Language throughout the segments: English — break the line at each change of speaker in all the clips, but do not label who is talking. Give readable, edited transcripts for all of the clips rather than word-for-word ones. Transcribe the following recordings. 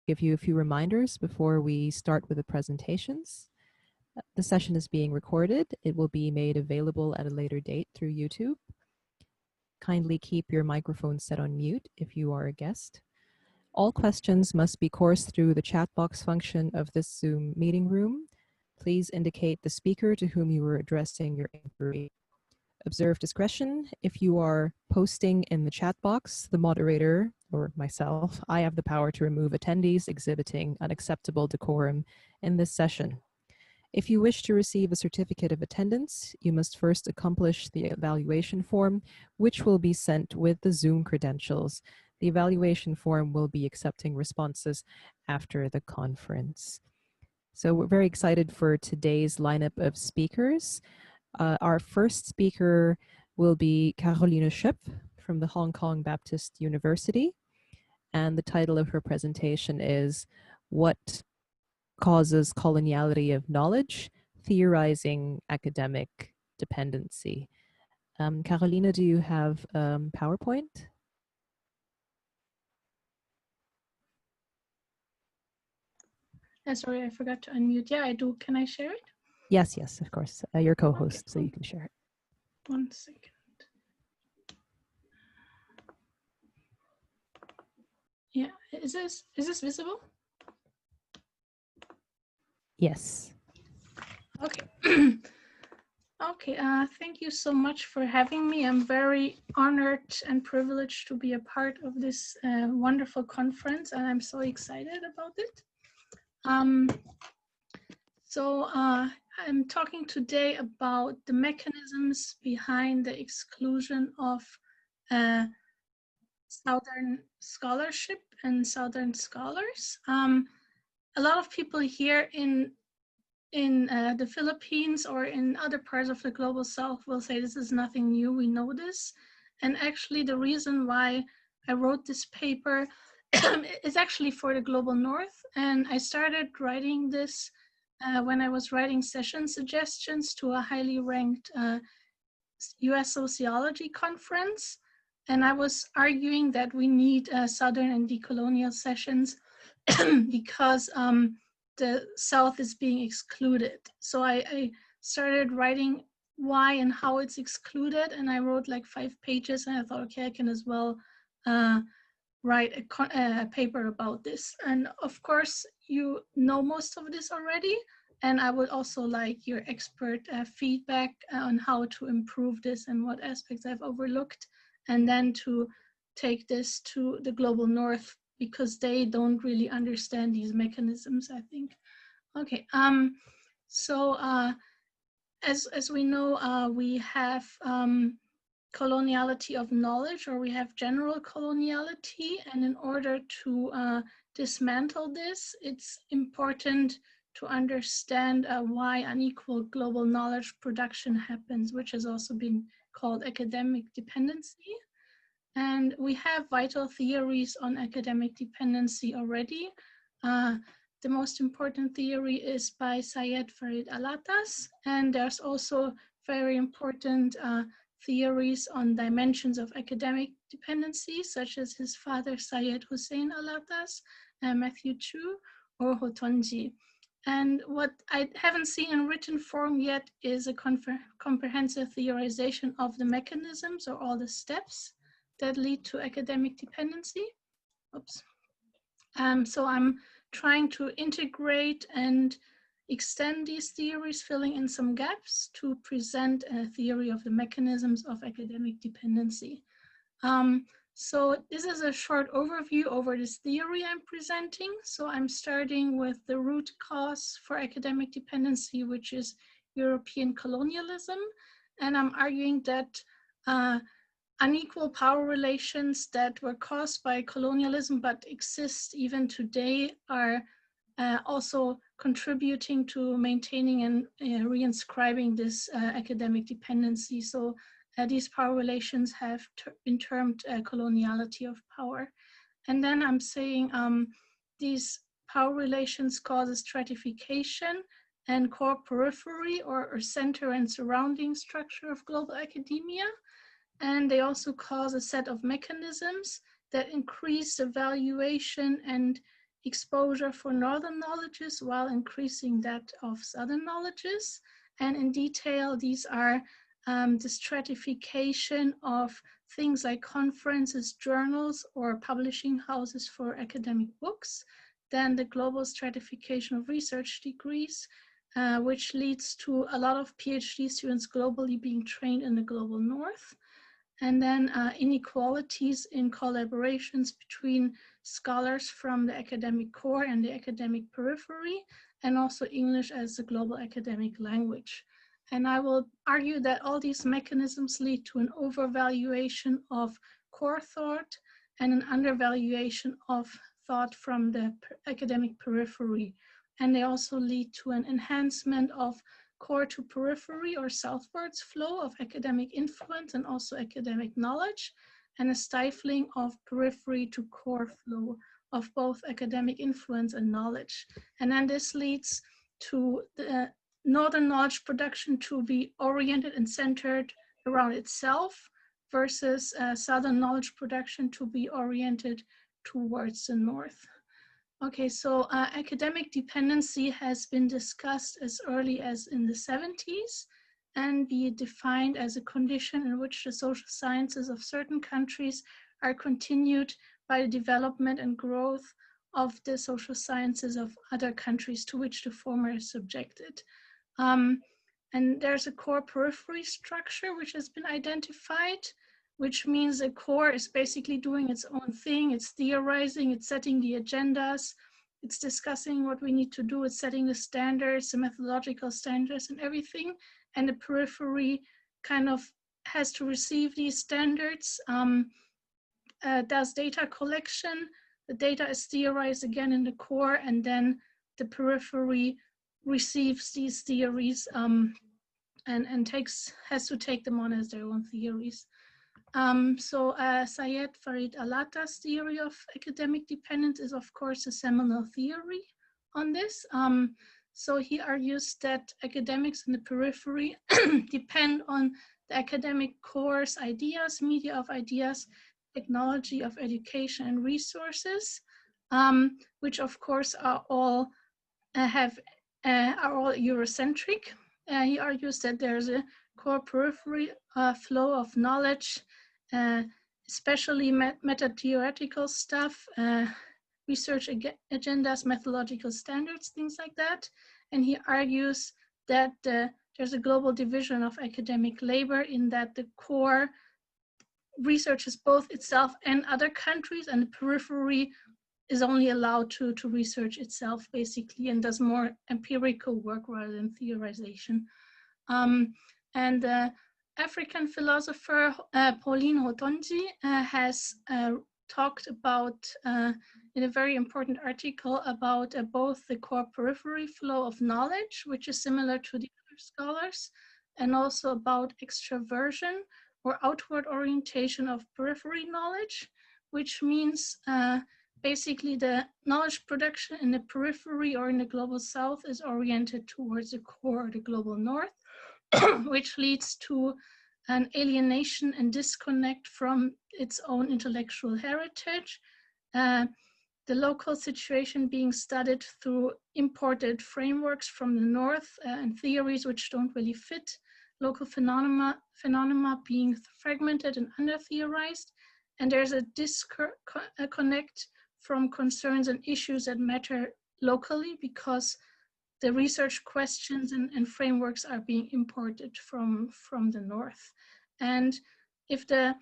give you a few reminders before we start with the presentations. The session is being recorded. It will be made available at a later date through YouTube. Kindly keep your microphone set on mute if you are a guest. All questions must be coursed through the chat box function of this Zoom meeting room. Please indicate the speaker to whom you are addressing your inquiry. Observe discretion. If you are posting in the chat box, the moderator, or myself, I have the power to remove attendees exhibiting unacceptable decorum in this session. If you wish to receive a certificate of attendance, you must first accomplish the evaluation form, which will be sent with the Zoom credentials. The evaluation form will be accepting responses after the conference. So we're very excited for today's lineup of speakers. Our first speaker will be Caroline Schöpf from the Hong Kong Baptist University. And the title of her presentation is What Causes Coloniality of Knowledge? Theorizing Academic Dependency. Carolina, do you have PowerPoint?
Sorry, I forgot to unmute. Yeah, I do. Can I share it?
Yes, yes, of course. You're co-host,
Okay,
so you can share it.
1 second. Yeah, is this visible?
Yes.
Okay. Okay, thank you so much for having me. I'm very honored and privileged to be a part of this wonderful conference, and I'm so excited about it. I'm talking today about the mechanisms behind the exclusion of Southern scholarship and Southern scholars. A lot of people here in the Philippines or in other parts of the global South will say this is nothing new, we know this. And actually the reason why I wrote this paper is actually for the global North. And I started writing this when I was writing session suggestions to a highly ranked US sociology conference. And I was arguing that we need Southern and decolonial sessions because the South is being excluded. So I started writing why and how it's excluded, and I wrote like 5 pages, and I thought, okay, I can as well write a paper about this. And of course, you know most of this already, and I would also like your expert feedback on how to improve this and what aspects I've overlooked, and then to take this to the global North, because they don't really understand these mechanisms, I think. Okay, as we know, we have coloniality of knowledge, or we have general coloniality, and in order to dismantle this, it's important to understand why unequal global knowledge production happens, which has also been called academic dependency. And we have vital theories on academic dependency already. The most important theory is by Sajjad Alatas, and there's also very important theories on dimensions of academic dependency, such as his father Syed Hussein Alatas, Matthew Chu, or Hountondji. And what I haven't seen in written form yet is a comprehensive theorization of the mechanisms or all the steps that lead to academic dependency. Oops. So I'm trying to integrate and extend these theories, filling in some gaps to present a theory of the mechanisms of academic dependency. So this is a short overview over this theory I'm presenting. So I'm starting with the root cause for academic dependency, which is European colonialism. And I'm arguing that unequal power relations that were caused by colonialism but exist even today are also contributing to maintaining and reinscribing this academic dependency. So these power relations have been termed coloniality of power. And then I'm saying these power relations cause stratification and core-periphery, or center and surrounding structure of global academia. And they also cause a set of mechanisms that increase the valuation and exposure for northern knowledges while increasing that of southern knowledges. And in detail, these are the stratification of things like conferences, journals, or publishing houses for academic books. Then the global stratification of research degrees, which leads to a lot of PhD students globally being trained in the global north. And then inequalities in collaborations between scholars from the academic core and the academic periphery, and also English as the global academic language. And I will argue that all these mechanisms lead to an overvaluation of core thought and an undervaluation of thought from the academic periphery. And they also lead to an enhancement of core to periphery or southwards flow of academic influence and also academic knowledge, and a stifling of periphery to core flow of both academic influence and knowledge. And then this leads to the northern knowledge production to be oriented and centered around itself versus southern knowledge production to be oriented towards the north. Okay, so academic dependency has been discussed as early as in the 70s and be defined as a condition in which the social sciences of certain countries are continued by the development and growth of the social sciences of other countries to which the former is subjected. And there's a core-periphery structure which has been identified, which means the core is basically doing its own thing. It's theorizing, it's setting the agendas, it's discussing what we need to do, it's setting the standards, the methodological standards and everything. And the periphery kind of has to receive these standards, does data collection, the data is theorized again in the core, and then the periphery receives these theories and has to take them on as their own theories. Sajjad Farid Alatas' theory of academic dependence is, of course, a seminal theory on this. So he argues that academics in the periphery depend on the academic core's ideas, media of ideas, technology of education and resources, which of course are all Eurocentric. He argues that there's a core-periphery flow of knowledge, especially meta-theoretical stuff, research agendas, methodological standards, things like that. And he argues that there's a global division of academic labor in that the core researches both itself and other countries, and the periphery is only allowed to research itself basically and does more empirical work rather than theorization. And the African philosopher Pauline Hountondji has talked about in a very important article about both the core-periphery flow of knowledge, which is similar to the other scholars, and also about extraversion or outward orientation of periphery knowledge, which means basically the knowledge production in the periphery or in the global south is oriented towards the core or the global north, which leads to an alienation and disconnect from its own intellectual heritage. The local situation being studied through imported frameworks from the north and theories which don't really fit, local phenomena being fragmented and under-theorized, and there's a disconnect from concerns and issues that matter locally because the research questions and frameworks are being imported from the north. And if the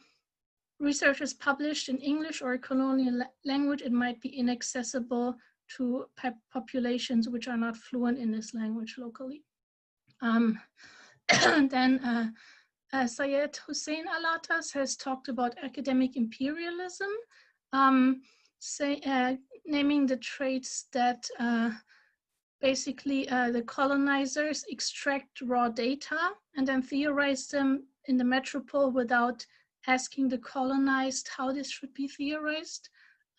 research is published in English or a colonial language, it might be inaccessible to populations which are not fluent in this language locally. Then Syed Hussein Alatas has talked about academic imperialism, naming the traits that basically the colonizers extract raw data and then theorize them in the metropole without asking the colonized how this should be theorized.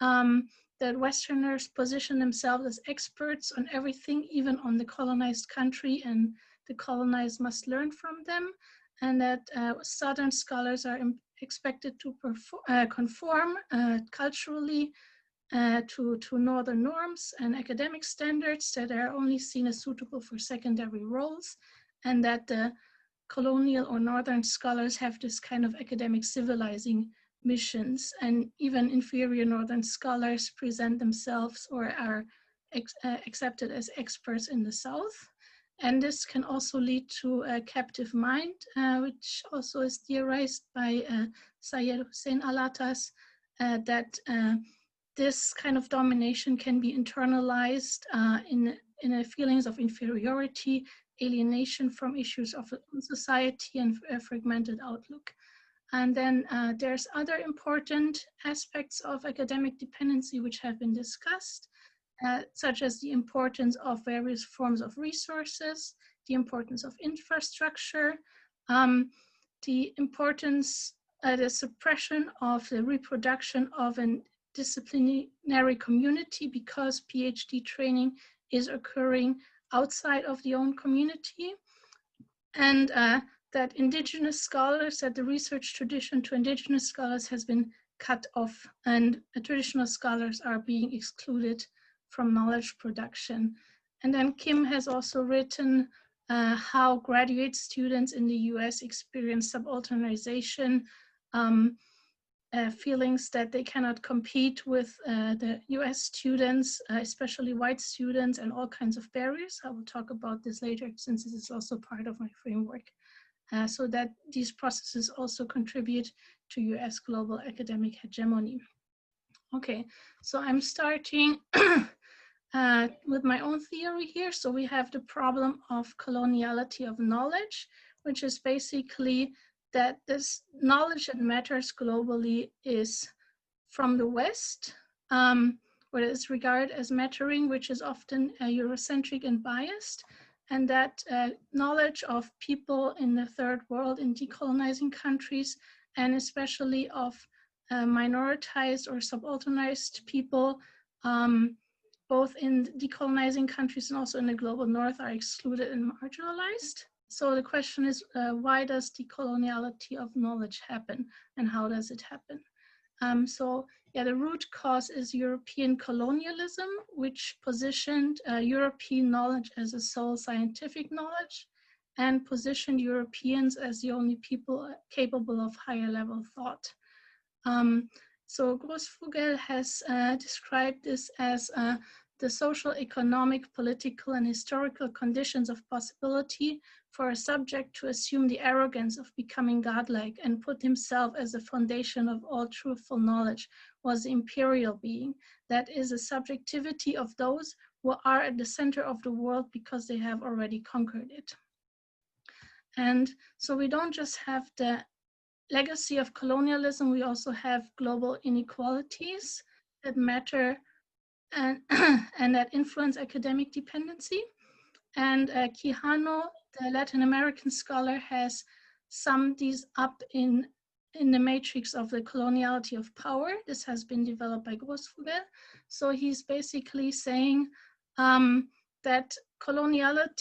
That Westerners position themselves as experts on everything, even on the colonized country, and the colonized must learn from them, and that Southern scholars are expected to conform culturally to northern norms and academic standards that are only seen as suitable for secondary roles, and that the colonial or northern scholars have this kind of academic civilizing missions, and even inferior northern scholars present themselves or are accepted as experts in the south. And this can also lead to a captive mind, which also is theorized by Syed Hussein Alatas, that this kind of domination can be internalized in a feelings of inferiority, alienation from issues of society, and a fragmented outlook. And then there's other important aspects of academic dependency which have been discussed, such as the importance of various forms of resources, the importance of infrastructure, the importance, the suppression of the reproduction of an disciplinary community because PhD training is occurring outside of the own community, and that indigenous scholars, that the research tradition to indigenous scholars has been cut off, and traditional scholars are being excluded from knowledge production. And then Kim has also written how graduate students in the US experience subalternization, feelings that they cannot compete with the US students, especially white students, and all kinds of barriers. I will talk about this later since this is also part of my framework. So that these processes also contribute to US global academic hegemony. Okay, so I'm starting with my own theory here. So we have the problem of coloniality of knowledge, which is basically that this knowledge that matters globally is from the West, what is regarded as mattering, which is often Eurocentric and biased, and that knowledge of people in the third world, in decolonizing countries, and especially of minoritized or subalternized people, both in decolonizing countries and also in the global north, are excluded and marginalized. So the question is, why does decoloniality of knowledge happen, and how does it happen? So yeah, the root cause is European colonialism, which positioned European knowledge as a sole scientific knowledge and positioned Europeans as the only people capable of higher level thought. So Grossvogel has described this as the social, economic, political, and historical conditions of possibility for a subject to assume the arrogance of becoming godlike and put himself as the foundation of all truthful knowledge was the imperial being. That is a subjectivity of those who are at the center of the world because they have already conquered it. And so we don't just have the legacy of colonialism, we also have global inequalities that matter and, and that influence academic dependency. And Quijano, the Latin American scholar, has summed these up in the matrix of the coloniality of power. This has been developed by Grossvogel. So he's basically saying that colonialism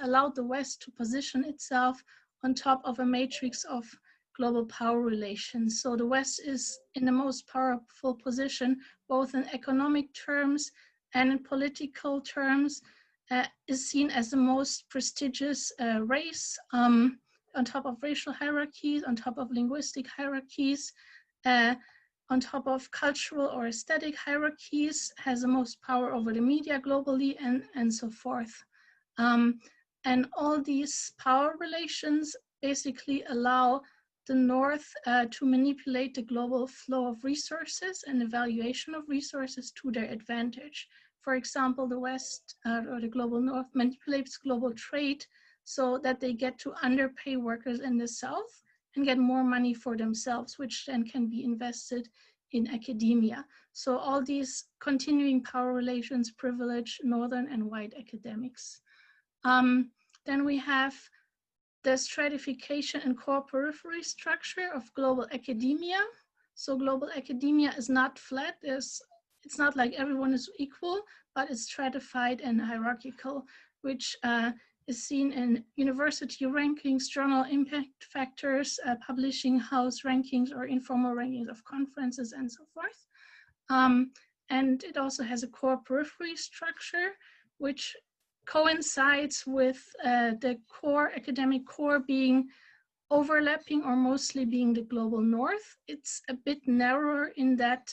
allowed the West to position itself on top of a matrix of global power relations. So the West is in the most powerful position, both in economic terms and in political terms, is seen as the most prestigious race, on top of racial hierarchies, on top of linguistic hierarchies, on top of cultural or aesthetic hierarchies, has the most power over the media globally, and so forth. And all these power relations basically allow the North to manipulate the global flow of resources and evaluation of resources to their advantage. For example, the West or the global North manipulates global trade so that they get to underpay workers in the South and get more money for themselves, which then can be invested in academia. So all these continuing power relations privilege Northern and white academics. Then we have the stratification and core-periphery structure of global academia. So global academia is not flat. It's not like everyone is equal, but it's stratified and hierarchical, which is seen in university rankings, journal impact factors, publishing house rankings or informal rankings of conferences and so forth. And it also has a core-periphery structure, which coincides with the core, academic core being overlapping or mostly being the global north. It's a bit narrower in that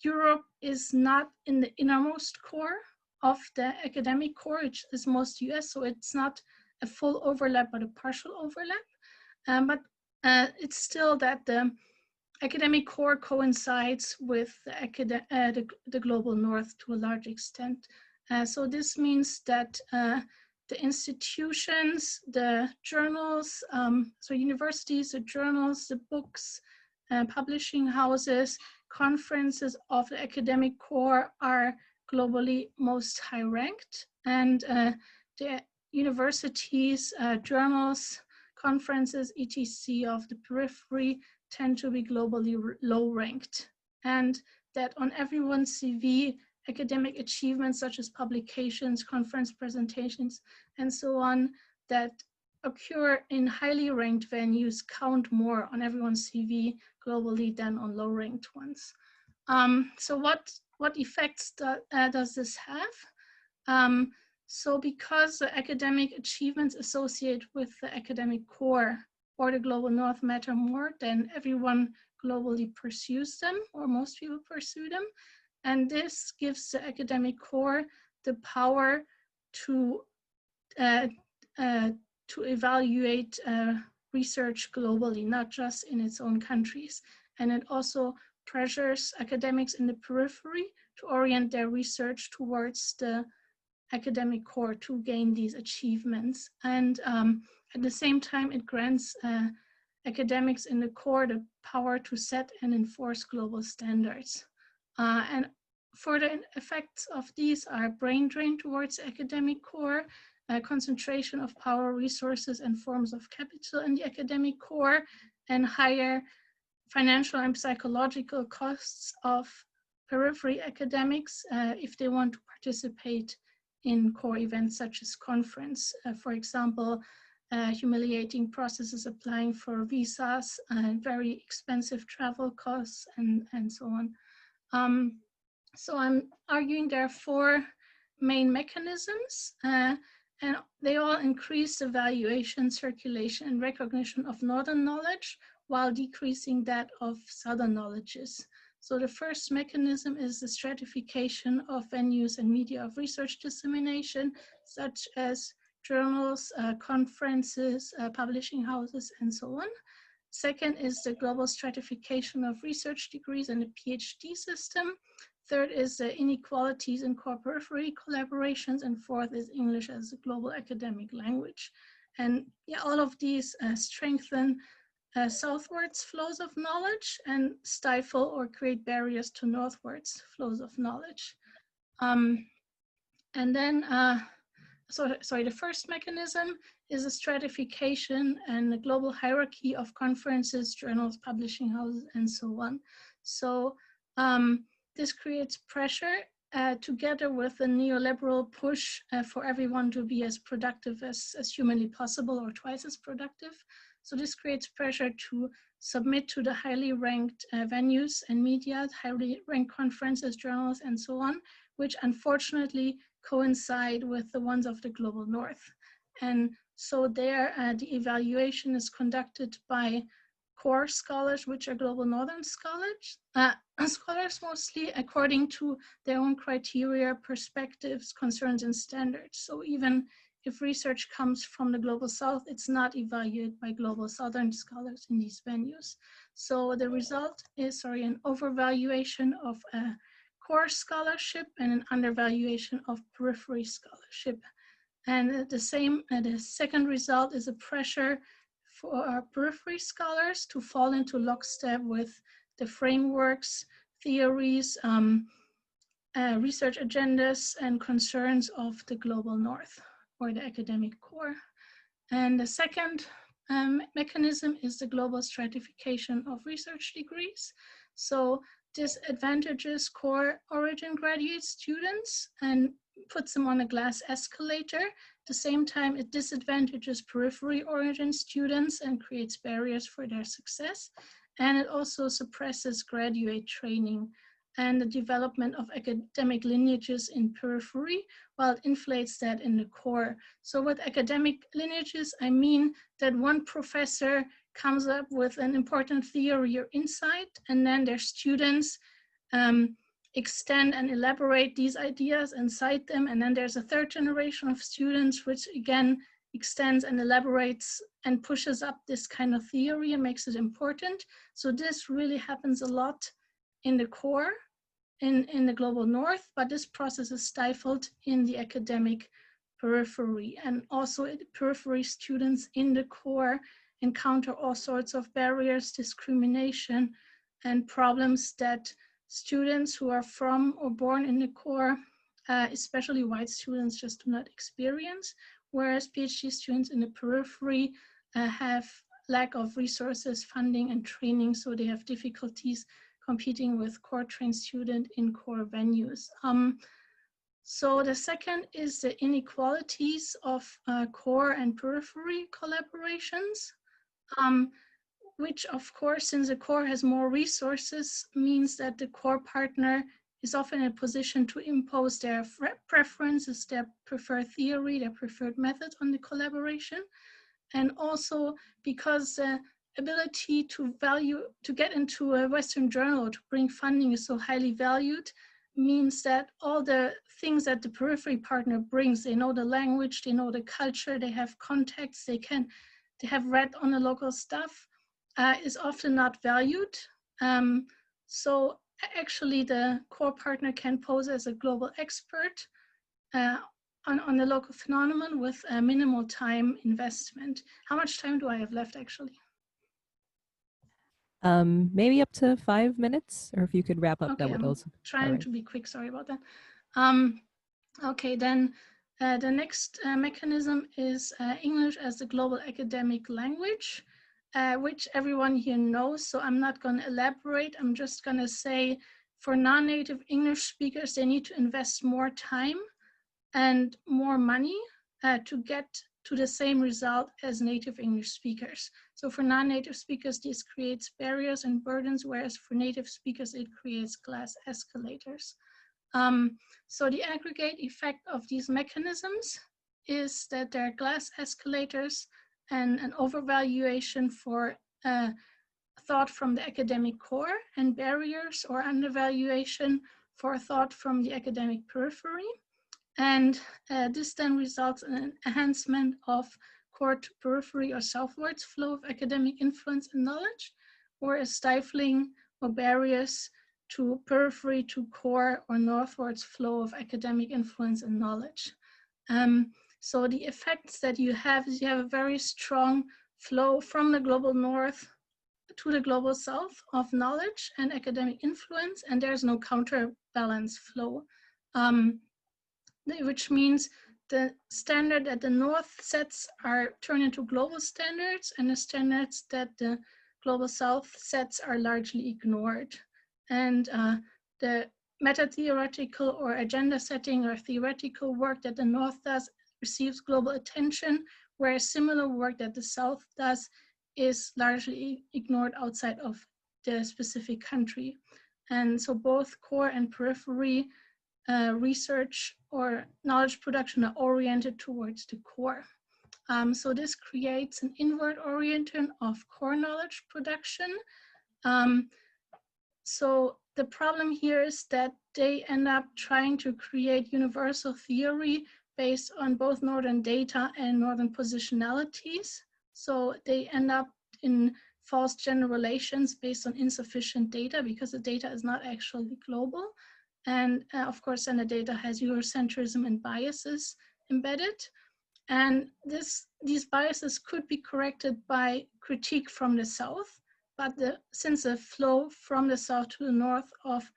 Europe is not in the innermost core of the academic core, which is most US, so it's not a full overlap, but a partial overlap. But it's still that the academic core coincides with the global north to a large extent. So this means that the institutions, the journals, so universities, the journals, the books, publishing houses, conferences of the academic core are globally most high ranked, and the universities, journals, conferences, etc. of the periphery tend to be globally low ranked, and that on everyone's CV, academic achievements such as publications, conference presentations, and so on that occur in highly ranked venues count more on everyone's CV globally than on low ranked ones. So what effects does this have? So because the academic achievements associated with the academic core or the global north matter more, then everyone globally pursues them, or most people pursue them. And this gives the academic core the power to evaluate research globally, not just in its own countries. And it also pressures academics in the periphery to orient their research towards the academic core to gain these achievements. And at the same time, it grants academics in the core the power to set and enforce global standards. And further effects of these are brain drain towards academic core, concentration of power, resources, and forms of capital in the academic core, and higher financial and psychological costs of periphery academics if they want to participate in core events such as conference. For example, humiliating processes applying for visas, very expensive travel costs, and so on. So I'm arguing there are four main mechanisms, and they all increase the valuation, circulation, and recognition of northern knowledge while decreasing that of southern knowledges. So the first mechanism is the stratification of venues and media of research dissemination, such as journals, conferences, publishing houses, and so on. Second is the global stratification of research degrees and the PhD system. Third is the inequalities in core-periphery collaborations. And fourth is English as a global academic language. And yeah, all of these strengthen southwards flows of knowledge and stifle or create barriers to northwards flows of knowledge. And then, the first mechanism is a stratification and a global hierarchy of conferences, journals, publishing houses, and so on. So this creates pressure together with a neoliberal push for everyone to be as productive as humanly possible or twice as productive. So this creates pressure to submit to the highly ranked venues and media, highly ranked conferences, journals, and so on, which unfortunately coincide with the ones of the global north. And so there, the evaluation is conducted by core scholars, which are global northern scholars, scholars mostly according to their own criteria, perspectives, concerns, and standards. So even if research comes from the global south, it's not evaluated by global southern scholars in these venues. So the result is, an overvaluation of core scholarship and an undervaluation of periphery scholarship. And the second result is a pressure for our periphery scholars to fall into lockstep with the frameworks, theories, research agendas, and concerns of the global north or the academic core. And the second mechanism is the global stratification of research degrees. So this advantages core origin graduate students and puts them on a glass escalator. At the same time, it disadvantages periphery-oriented students and creates barriers for their success. And it also suppresses graduate training and the development of academic lineages in periphery, while it inflates that in the core. So with academic lineages, I mean that one professor comes up with an important theory or insight, and then their students extend and elaborate these ideas and cite them. And then there's a third generation of students, which again extends and elaborates and pushes up this kind of theory and makes it important. So this really happens a lot in the core, in the global north, but this process is stifled in the academic periphery. And also periphery students in the core encounter all sorts of barriers, discrimination, and problems that students who are from or born in the core, especially white students, just do not experience, whereas PhD students in the periphery have lack of resources, funding, and training, so they have difficulties competing with core-trained students in core venues. So the second is the inequalities of core and periphery collaborations, which of course, since the core has more resources, means that the core partner is often in a position to impose their preferences, their preferred theory, their preferred method on the collaboration. And also because the ability to get into a Western journal or to bring funding is so highly valued, means that all the things that the periphery partner brings, they know the language, they know the culture, they have contacts, they have read on the local stuff, is often not valued. So actually the core partner can pose as a global expert on the local phenomenon with a minimal time investment. How much time do I have left actually?
Maybe up to 5 minutes, or if you could wrap up
okay,
that would also.
Trying to be quick, sorry about that. Okay, then the next mechanism is English as the global academic language, which everyone here knows, so I'm not going to elaborate. I'm just going to say for non-native English speakers, they need to invest more time and more money to get to the same result as native English speakers. So for non-native speakers, this creates barriers and burdens, whereas for native speakers, it creates glass escalators. So the aggregate effect of these mechanisms is that there are glass escalators and an overvaluation for thought from the academic core, and barriers or undervaluation for thought from the academic periphery. And this then results in an enhancement of core to periphery or southwards flow of academic influence and knowledge, or a stifling or barriers to periphery to core or northwards flow of academic influence and knowledge. So the effects that you have is you have a very strong flow from the global north to the global south of knowledge and academic influence, and there's no counterbalance flow. Which means the standard that the North sets are turned into global standards, and the standards that the global South sets are largely ignored. And the meta-theoretical or agenda setting or theoretical work that the North does receives global attention, whereas similar work that the South does is largely ignored outside of the specific country. And so both core and periphery research or knowledge production are oriented towards the core. So this creates an inward orientation of core knowledge production. So the problem here is that they end up trying to create universal theory based on both northern data and northern positionalities. So they end up in false generalizations based on insufficient data because the data is not actually global. And of course, then the data has Eurocentrism and biases embedded. And these biases could be corrected by critique from the South, but since the flow from the South to the North of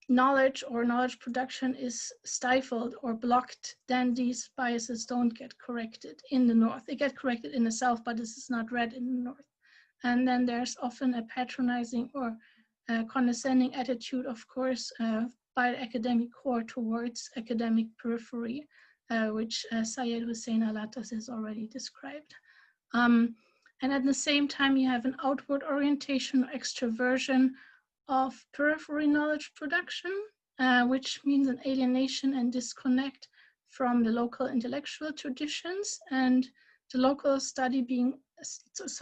knowledge or knowledge production is stifled or blocked, then these biases don't get corrected in the North. They get corrected in the South, but this is not read in the North. And then there's often a patronizing or condescending attitude, of course, by the academic core towards academic periphery, which Syed Hussein Alatas has already described. And at the same time, you have an outward orientation or extroversion of periphery knowledge production, which means an alienation and disconnect from the local intellectual traditions, and the local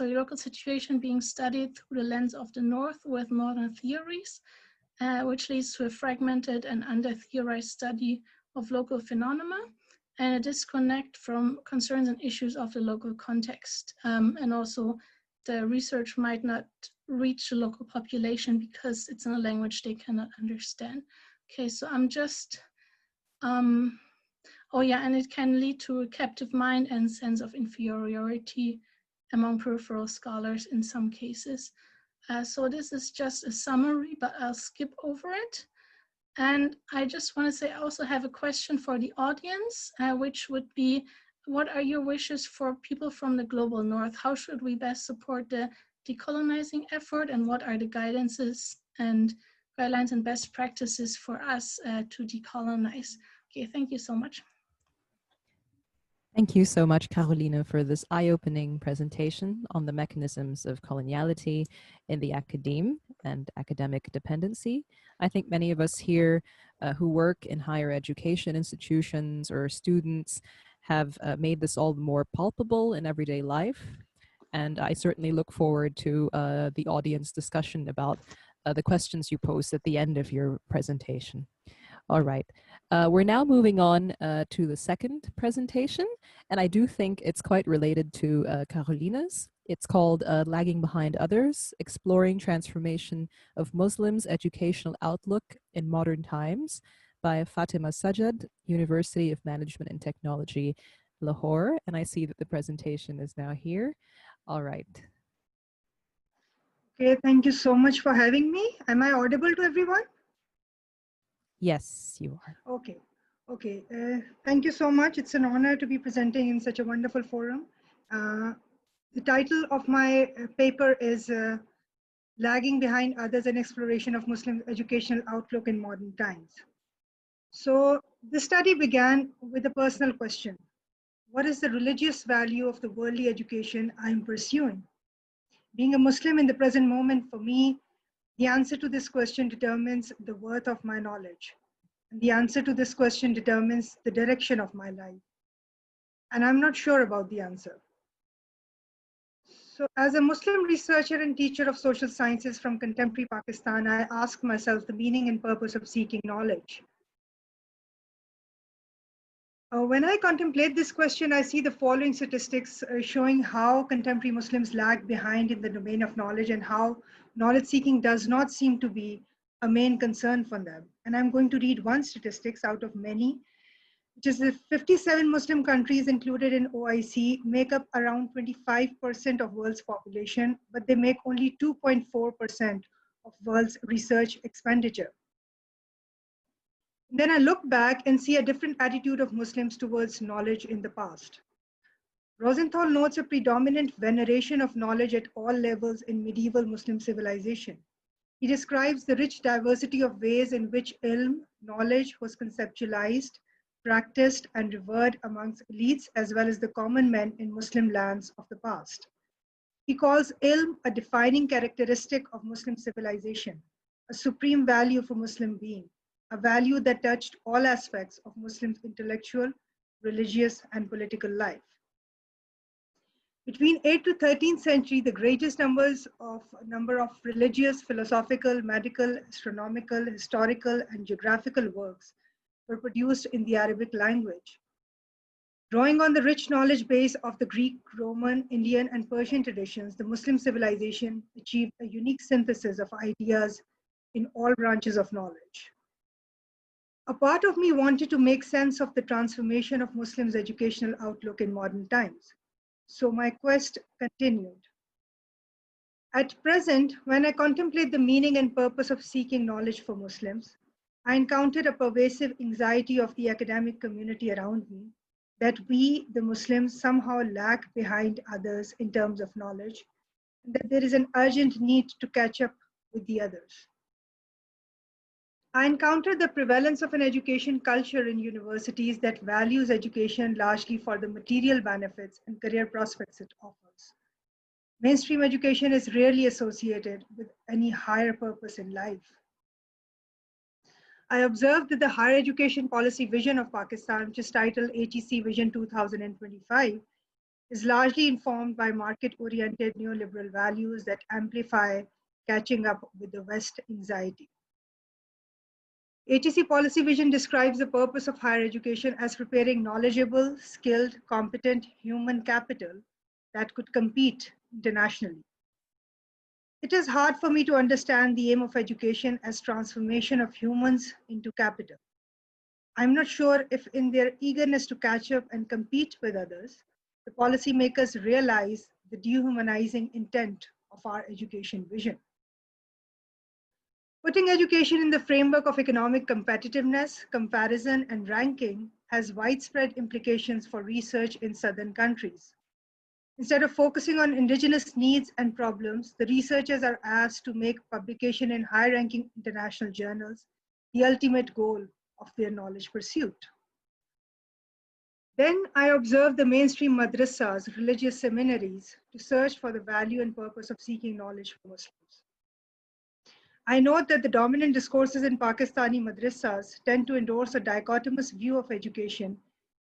local situation being studied through the lens of the North with modern theories, which leads to a fragmented and under-theorized study of local phenomena, and a disconnect from concerns and issues of the local context. And also the research might not reach the local population because it's in a language they cannot understand. Okay, so I'm just, oh yeah, and it can lead to a captive mind and sense of inferiority among peripheral scholars in some cases. So this is just a summary, but I'll skip over it. And I just want to say I also have a question for the audience, which would be, what are your wishes for people from the global North? How should we best support the decolonizing effort, and what are the guidances and guidelines and best practices for us to decolonize? Okay, thank you so much.
Thank you so much, Carolina, for this eye-opening presentation on the mechanisms of coloniality in the academe and academic dependency. I think many of us here who work in higher education institutions or students have made this all more palpable in everyday life. And I certainly look forward to the audience discussion about the questions you posed at the end of your presentation. All right, we're now moving on to the second presentation, and I do think it's quite related to Carolina's. It's called Lagging Behind Others, Exploring Transformation of Muslims' Educational Outlook in Modern Times by Fatima Sajjad, University of Management and Technology, Lahore. And I see that the presentation is now here. All right.
Okay, thank you so much for having me. Am I audible to everyone?
Yes, you are.
Okay. Thank you so much. It's an honor to be presenting in such a wonderful forum. The title of my paper is Lagging Behind Others, an Exploration of Muslim Educational Outlook in Modern Times. So the study began with a personal question. What is the religious value of the worldly education I'm pursuing? Being a Muslim in the present moment, for me, the answer to this question determines the worth of my knowledge. And the answer to this question determines the direction of my life. And I'm not sure about the answer. So as a Muslim researcher and teacher of social sciences from contemporary Pakistan, I ask myself the meaning and purpose of seeking knowledge. When I contemplate this question, I see the following statistics showing how contemporary Muslims lag behind in the domain of knowledge and how knowledge seeking does not seem to be a main concern for them. And I'm going to read one statistics out of many, which is that 57 Muslim countries included in OIC make up around 25% of world's population, but they make only 2.4% of world's research expenditure. Then I look back and see a different attitude of Muslims towards knowledge in the past. Rosenthal notes a predominant veneration of knowledge at all levels in medieval Muslim civilization. He describes the rich diversity of ways in which ilm, knowledge, was conceptualized, practiced, and revered amongst elites as well as the common men in Muslim lands of the past. He calls ilm a defining characteristic of Muslim civilization, a supreme value for Muslim being, a value that touched all aspects of Muslims' intellectual, religious, and political life. Between 8th to 13th century, the greatest number of religious, philosophical, medical, astronomical, historical, and geographical works were produced in the Arabic language. Drawing on the rich knowledge base of the Greek, Roman, Indian, and Persian traditions, the Muslim civilization achieved a unique synthesis of ideas in all branches of knowledge. A part of me wanted to make sense of the transformation of Muslims' educational outlook in modern times. So my quest continued. At present, when I contemplate the meaning and purpose of seeking knowledge for Muslims, I encountered a pervasive anxiety of the academic community around me that we, the Muslims, somehow lag behind others in terms of knowledge, and that there is an urgent need to catch up with the others. I encountered the prevalence of an education culture in universities that values education largely for the material benefits and career prospects it offers. Mainstream education is rarely associated with any higher purpose in life. I observed that the higher education policy vision of Pakistan, which is titled HEC Vision 2025, is largely informed by market-oriented neoliberal values that amplify catching up with the West anxiety. HEC policy vision describes the purpose of higher education as preparing knowledgeable, skilled, competent human capital that could compete internationally. It is hard for me to understand the aim of education as transformation of humans into capital. I'm not sure if in their eagerness to catch up and compete with others, the policymakers realize the dehumanizing intent of our education vision. Putting education in the framework of economic competitiveness, comparison, and ranking has widespread implications for research in southern countries. Instead of focusing on indigenous needs and problems, the researchers are asked to make publication in high-ranking international journals the ultimate goal of their knowledge pursuit. Then I observed the mainstream madrasas, religious seminaries, to search for the value and purpose of seeking knowledge for Muslims. I note that the dominant discourses in Pakistani madrasas tend to endorse a dichotomous view of education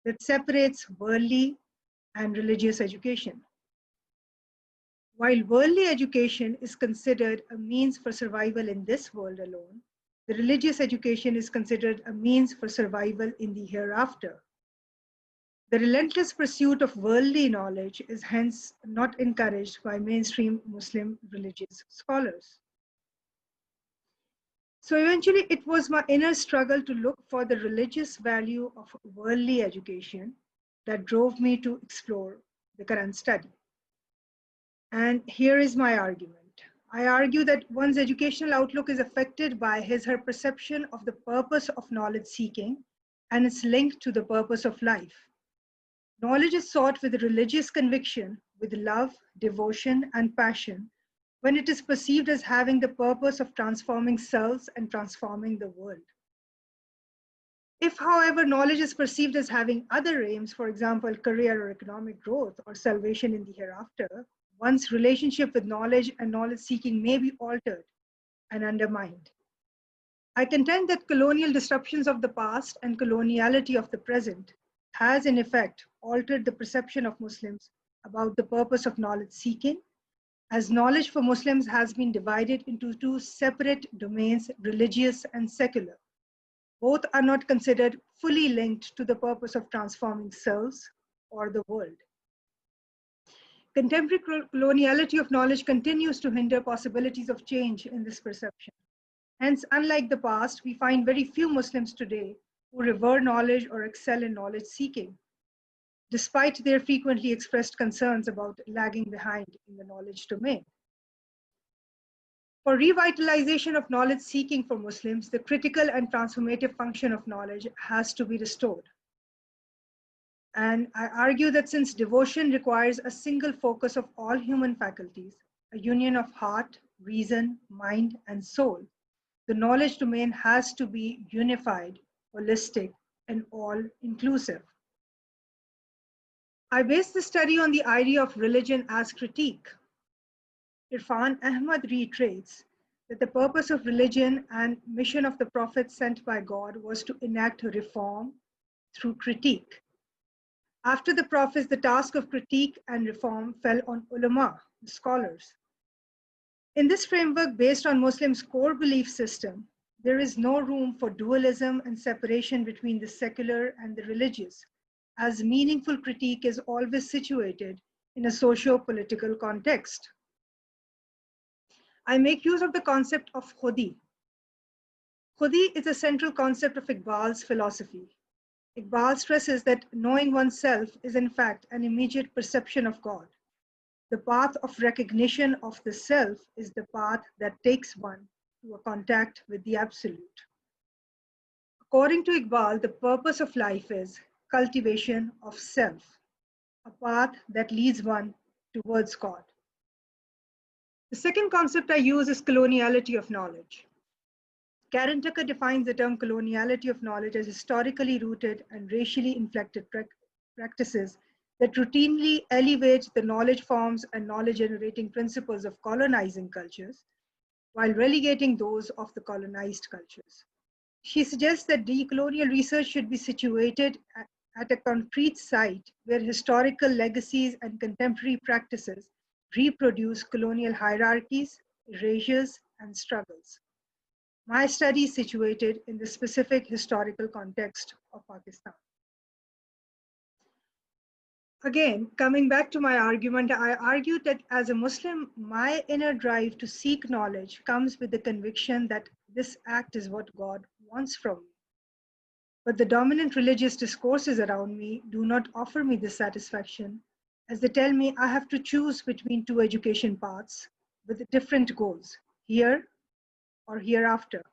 that separates worldly and religious education. While worldly education is considered a means for survival in this world alone, the religious education is considered a means for survival in the hereafter. The relentless pursuit of worldly knowledge is hence not encouraged by mainstream Muslim religious scholars. So eventually it was my inner struggle to look for the religious value of worldly education that drove me to explore the Quran study. And here is my argument. I argue that one's educational outlook is affected by his/her perception of the purpose of knowledge seeking and its link to the purpose of life. Knowledge is sought with religious conviction, with love, devotion, and passion, when it is perceived as having the purpose of transforming selves and transforming the world. If, however, knowledge is perceived as having other aims, for example, career or economic growth or salvation in the hereafter, one's relationship with knowledge and knowledge seeking may be altered and undermined. I contend that colonial disruptions of the past and coloniality of the present has in effect altered the perception of Muslims about the purpose of knowledge seeking, as knowledge for Muslims has been divided into two separate domains, religious and secular. Both are not considered fully linked to the purpose of transforming selves or the world. Contemporary coloniality of knowledge continues to hinder possibilities of change in this perception. Hence, unlike the past, we find very few Muslims today who revere knowledge or excel in knowledge seeking, despite their frequently expressed concerns about lagging behind in the knowledge domain. For revitalization of knowledge seeking for Muslims, the critical and transformative function of knowledge has to be restored. And I argue that since devotion requires a single focus of all human faculties, a union of heart, reason, mind, and soul, the knowledge domain has to be unified, holistic, and all-inclusive. I base the study on the idea of religion as critique. Irfan Ahmad reiterates that the purpose of religion and mission of the Prophet sent by God was to enact reform through critique. After the Prophets, the task of critique and reform fell on ulama, the scholars. In this framework, based on Muslims' core belief system, there is no room for dualism and separation between the secular and the religious, as meaningful critique is always situated in a socio-political context. I make use of the concept of khudi. Khudi is a central concept of Iqbal's philosophy. Iqbal stresses that knowing oneself is in fact an immediate perception of God. The path of recognition of the self is the path that takes one to a contact with the absolute. According to Iqbal, the purpose of life is cultivation of self, a path that leads one towards God. The second concept I use is coloniality of knowledge. Karen Tucker defines the term coloniality of knowledge as historically rooted and racially inflected practices that routinely elevate the knowledge forms and knowledge-generating principles of colonizing cultures while relegating those of the colonized cultures. She suggests that decolonial research should be situated at a concrete site where historical legacies and contemporary practices reproduce colonial hierarchies, erasures, and struggles. My study is situated in the specific historical context of Pakistan. Again, coming back to my argument, I argued that as a Muslim, my inner drive to seek knowledge comes with the conviction that this act is what God wants from me. But the dominant religious discourses around me do not offer me this satisfaction, as they tell me I have to choose between two education paths with different goals, here or hereafter.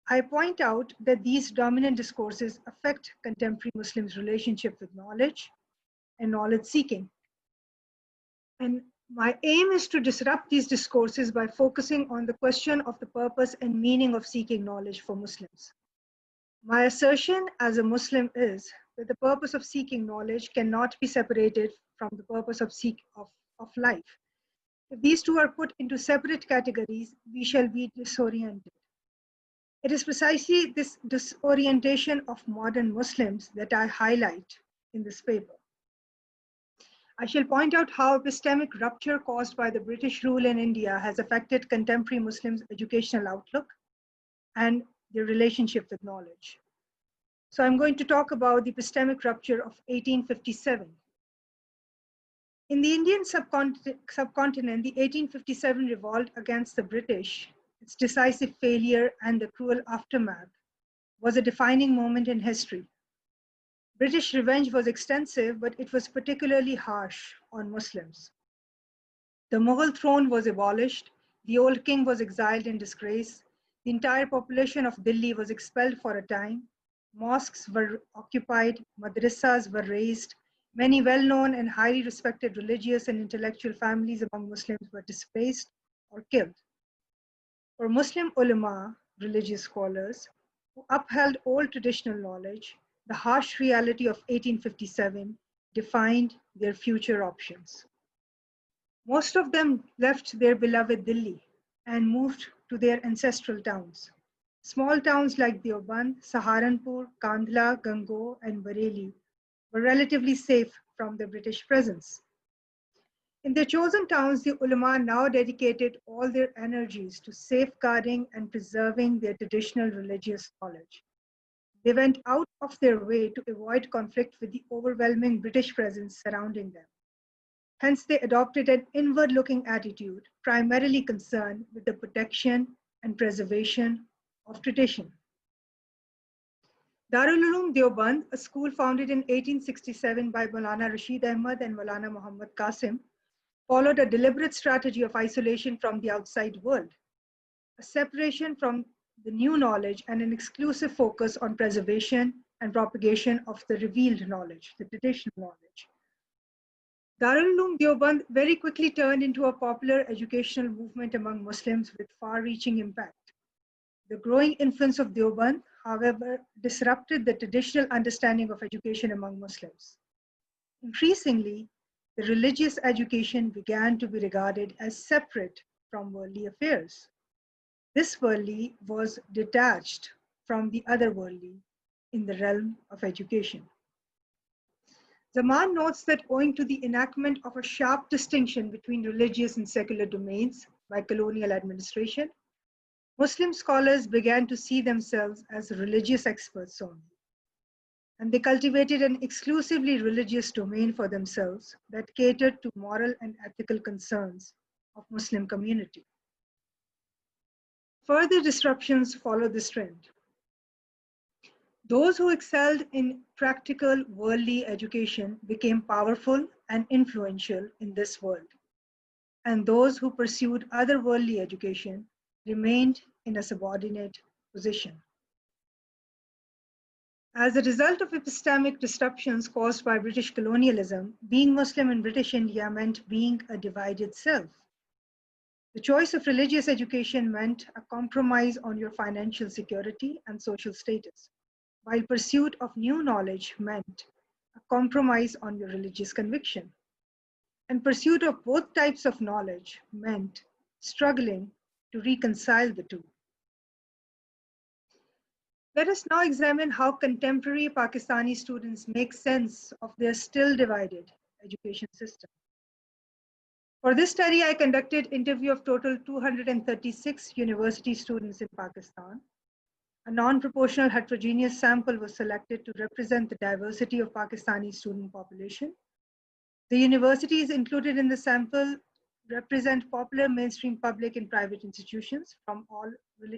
I point out that these dominant discourses affect contemporary Muslims' relationship with knowledge and knowledge seeking. And my aim is to disrupt these discourses by focusing on the question of the purpose and meaning of seeking knowledge for Muslims. My assertion as a Muslim is that the purpose of seeking knowledge cannot be separated from the purpose of life. If these two are put into separate categories, we shall be disoriented. It is precisely this disorientation of modern Muslims that I highlight in this paper. I shall point out how epistemic rupture caused by the British rule in India has affected contemporary Muslims' educational outlook and their relationship with knowledge. So I'm going to talk about the epistemic rupture of 1857. In the Indian subcontinent, the 1857 revolt against the British, its decisive failure and the cruel aftermath, was a defining moment in history. British revenge was extensive, but it was particularly harsh on Muslims. The Mughal throne was abolished, the old king was exiled in disgrace, the entire population of Delhi was expelled for a time, mosques were occupied, madrasas were razed, many well-known and highly respected religious and intellectual families among Muslims were displaced or killed. For Muslim ulama, religious scholars, who upheld old traditional knowledge, the harsh reality of 1857 defined their future options. Most of them left their beloved Delhi and moved to their ancestral towns. Small towns like Deoband, Saharanpur, Kandla, Gango, and Bareilly were relatively safe from the British presence. In their chosen towns, the ulama now dedicated all their energies to safeguarding and preserving their traditional religious knowledge. They went out of their way to avoid conflict with the overwhelming British presence surrounding them. Hence, they adopted an inward-looking attitude, primarily concerned with the protection and preservation of tradition. Darul Uloom Deoband, a school founded in 1867 by Maulana Rashid Ahmad and Maulana Muhammad Qasim, followed a deliberate strategy of isolation from the outside world, a separation from the new knowledge and an exclusive focus on preservation and propagation of the revealed knowledge, the traditional knowledge. Darul Uloom Deoband very quickly turned into a popular educational movement among Muslims with far-reaching impact. The growing influence of Deoband, however, disrupted the traditional understanding of education among Muslims. Increasingly, the religious education began to be regarded as separate from worldly affairs. This worldly was detached from the otherworldly in the realm of education. Zaman notes that owing to the enactment of a sharp distinction between religious and secular domains by colonial administration, Muslim scholars began to see themselves as religious experts only, and they cultivated an exclusively religious domain for themselves that catered to moral and ethical concerns of Muslim community. Further disruptions followed this trend. Those who excelled in practical worldly education became powerful and influential in this world, and those who pursued other worldly education remained in a subordinate position. As a result of epistemic disruptions caused by British colonialism, being Muslim in British India meant being a divided self. The choice of religious education meant a compromise on your financial security and social status, while pursuit of new knowledge meant a compromise on your religious conviction. And pursuit of both types of knowledge meant struggling to reconcile the two. Let us now examine how contemporary Pakistani students make sense of their still divided education system. For this study, I conducted interview of total 236 university students in Pakistan. A non-proportional heterogeneous sample was selected to represent the diversity of Pakistani student population. The universities included in the sample represent popular mainstream public and private institutions from all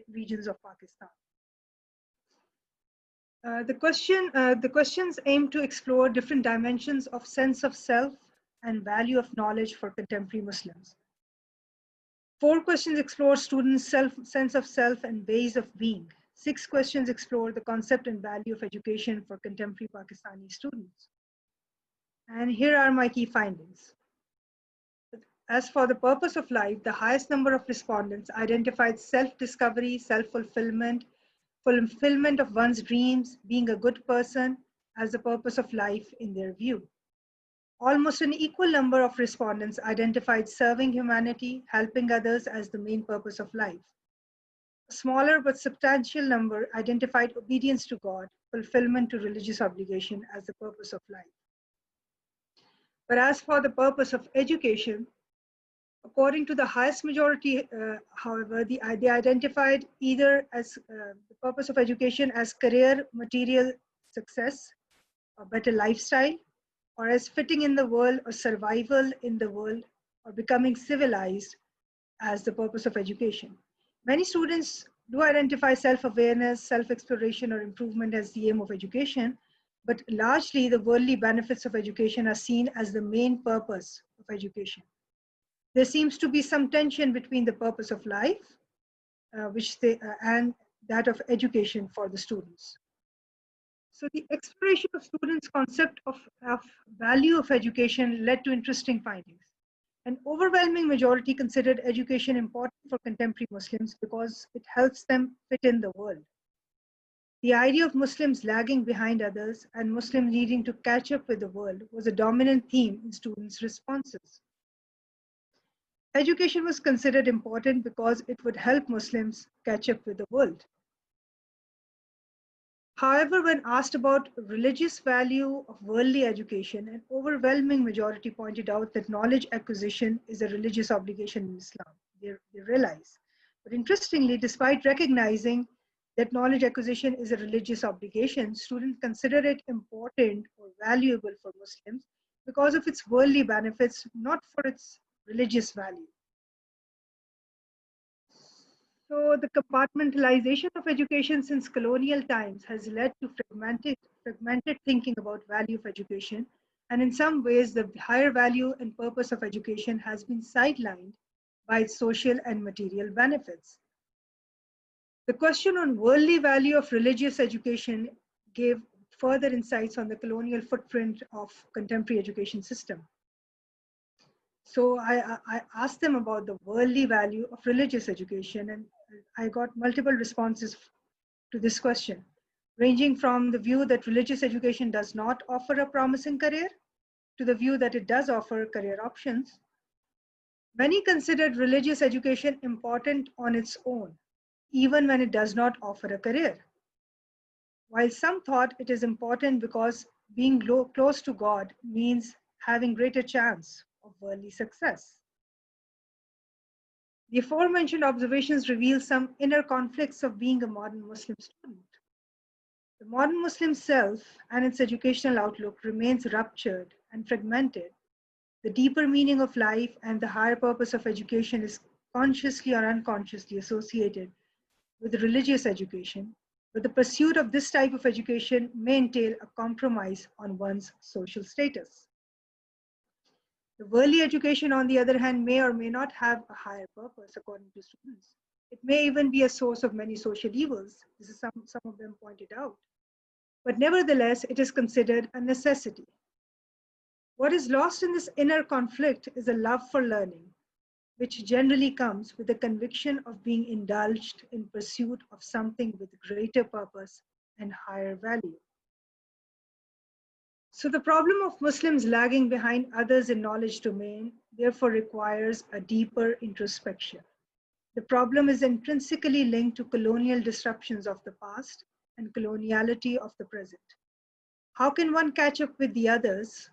regions of Pakistan. The questions aim to explore different dimensions of sense of self and value of knowledge for contemporary Muslims. 4 questions explore students' sense of self and ways of being. 6 questions explore the concept and value of education for contemporary Pakistani students. And here are my key findings. As for the purpose of life, the highest number of respondents identified self-discovery, self-fulfillment, fulfillment of one's dreams, being a good person as the purpose of life in their view. Almost an equal number of respondents identified serving humanity, helping others as the main purpose of life. A smaller but substantial number identified obedience to God, fulfillment to religious obligation as the purpose of life. But as for the purpose of education, according to the highest majority, however, they identified either as the purpose of education as career, material success, a better lifestyle, or as fitting in the world or survival in the world or becoming civilized as the purpose of education. Many students do identify self-awareness, self-exploration, or improvement as the aim of education, but largely the worldly benefits of education are seen as the main purpose of education. There seems to be some tension between the purpose of life and that of education for the students. So the exploration of students' concept of value of education led to interesting findings. An overwhelming majority considered education important for contemporary Muslims because it helps them fit in the world. The idea of Muslims lagging behind others and Muslims needing to catch up with the world was a dominant theme in students' responses. Education was considered important because it would help Muslims catch up with the world. However, when asked about religious value of worldly education, an overwhelming majority pointed out that knowledge acquisition is a religious obligation in Islam. They realize. But interestingly, despite recognizing that knowledge acquisition is a religious obligation, students consider it important or valuable for Muslims because of its worldly benefits, not for its religious value. So the compartmentalization of education since colonial times has led to fragmented thinking about value of education, and in some ways the higher value and purpose of education has been sidelined by its social and material benefits. The question on worldly value of religious education gave further insights on the colonial footprint of contemporary education system. So I asked them about the worldly value of religious education, and I got multiple responses to this question, ranging from the view that religious education does not offer a promising career to the view that it does offer career options. Many considered religious education important on its own, even when it does not offer a career, while some thought it is important because being close to God means having greater chance of worldly success. The aforementioned observations reveal some inner conflicts of being a modern Muslim student. The modern Muslim self and its educational outlook remains ruptured and fragmented. The deeper meaning of life and the higher purpose of education is consciously or unconsciously associated with religious education, but the pursuit of this type of education may entail a compromise on one's social status. The worldly education, on the other hand, may or may not have a higher purpose according to students. It may even be a source of many social evils. This is some of them pointed out. But nevertheless, it is considered a necessity. What is lost in this inner conflict is a love for learning, which generally comes with the conviction of being indulged in pursuit of something with greater purpose and higher value. So the problem of Muslims lagging behind others in knowledge domain therefore requires a deeper introspection. The problem is intrinsically linked to colonial disruptions of the past and coloniality of the present. How can one catch up with the others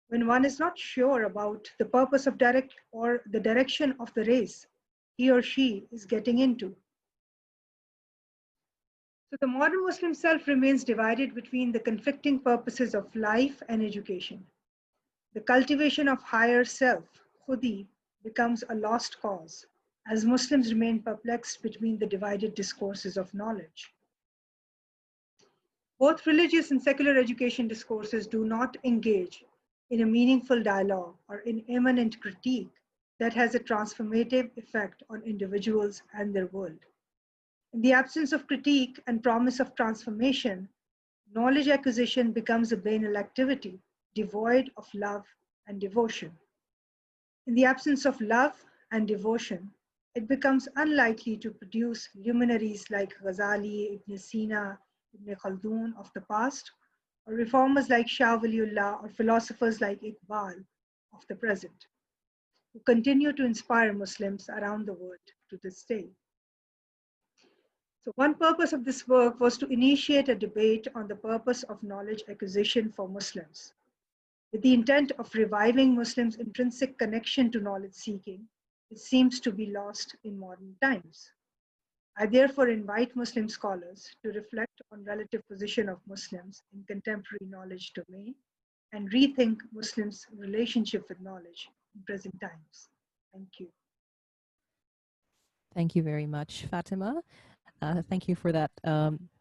when one is not sure about the purpose of direct or the direction of the race he or she is getting into? So the modern Muslim self remains divided between the conflicting purposes of life and education. The cultivation of higher self, khudi, becomes a lost cause as Muslims remain perplexed between the divided discourses of knowledge. Both religious and secular education discourses do not engage in a meaningful dialogue or in immanent critique that has a transformative effect on individuals and their world. In the absence of critique and promise of transformation, knowledge acquisition becomes a banal activity, devoid of love and devotion. In the absence of love and devotion, it becomes unlikely to produce luminaries like Ghazali, Ibn Sina, Ibn Khaldun of the past, or reformers like Shah Waliullah or philosophers like Iqbal of the present, who continue to inspire Muslims around the world to this day. So one purpose of this work was to initiate a debate on the purpose of knowledge acquisition for Muslims, with the intent of reviving Muslims' intrinsic connection to knowledge seeking, which seems to be lost in modern times. I therefore invite Muslim scholars to reflect on relative position of Muslims in contemporary knowledge domain and rethink Muslims' relationship with knowledge in present times. Thank you.
Thank you very much, Fatima. Thank you for that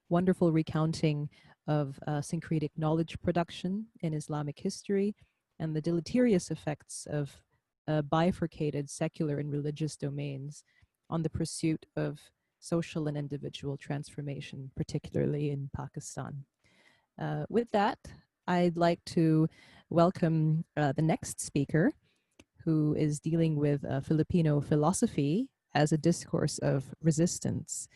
wonderful recounting of syncretic knowledge production in Islamic history and the deleterious effects of bifurcated secular and religious domains on the pursuit of social and individual transformation, particularly in Pakistan. With that, I'd like to welcome the next speaker, who is dealing with Filipino philosophy as a discourse of resistance.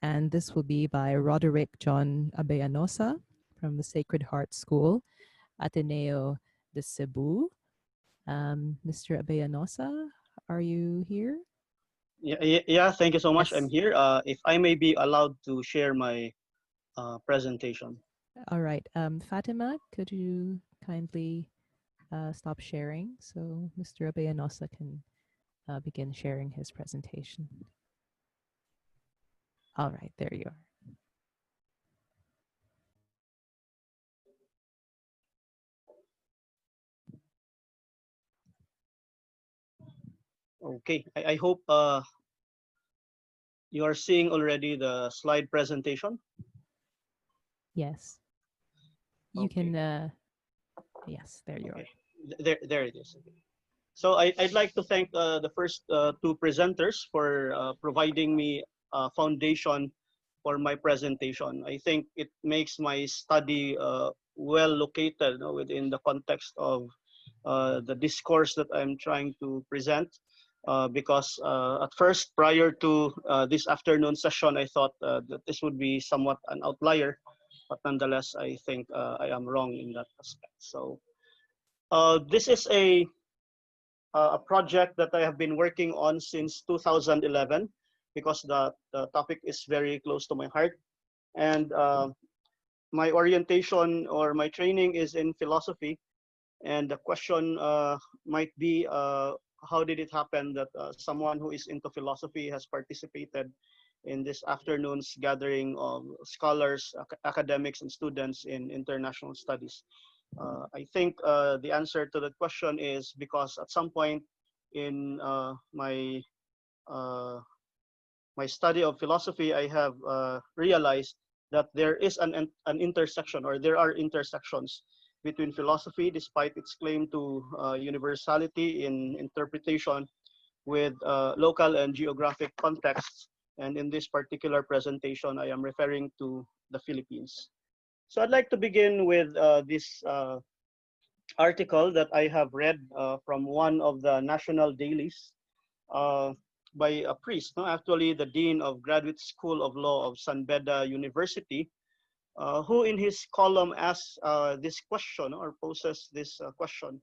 And this will be by Rhoderick John Abellanosa from the Sacred Heart School, Ateneo de Cebu. Mr. Abellanosa, are you here?
Yeah, thank you so much.
Yes.
I'm here. If I may be allowed to share my presentation.
All right. Fatima, could you kindly stop sharing so Mr. Abellanosa can begin sharing his presentation? All right, there you are.
Okay, I hope you are seeing already the slide presentation.
Yes. You
Okay.
can, yes, there you
Okay.
are.
There it is. So I'd like to thank the first two presenters for providing me a foundation for my presentation. I think it makes my study well located, within the context of the discourse that I'm trying to present. Because at first, prior to this afternoon session, I thought that this would be somewhat an outlier, but nonetheless, I think I am wrong in that aspect. So this is a project that I have been working on since 2011, because the topic is very close to my heart. And my orientation or my training is in philosophy. And the question might be, how did it happen that someone who is into philosophy has participated in this afternoon's gathering of scholars, academics, and students in international studies? I think the answer to that question is because at some point in my study of philosophy, I have realized that there is an intersection, or there are intersections between philosophy, despite its claim to universality in interpretation, with local and geographic contexts. And in this particular presentation, I am referring to the Philippines. So I'd like to begin with this article that I have read from one of the national dailies by a priest, no? Actually the Dean of Graduate School of Law of San Beda University, who in his column asks this question or poses this question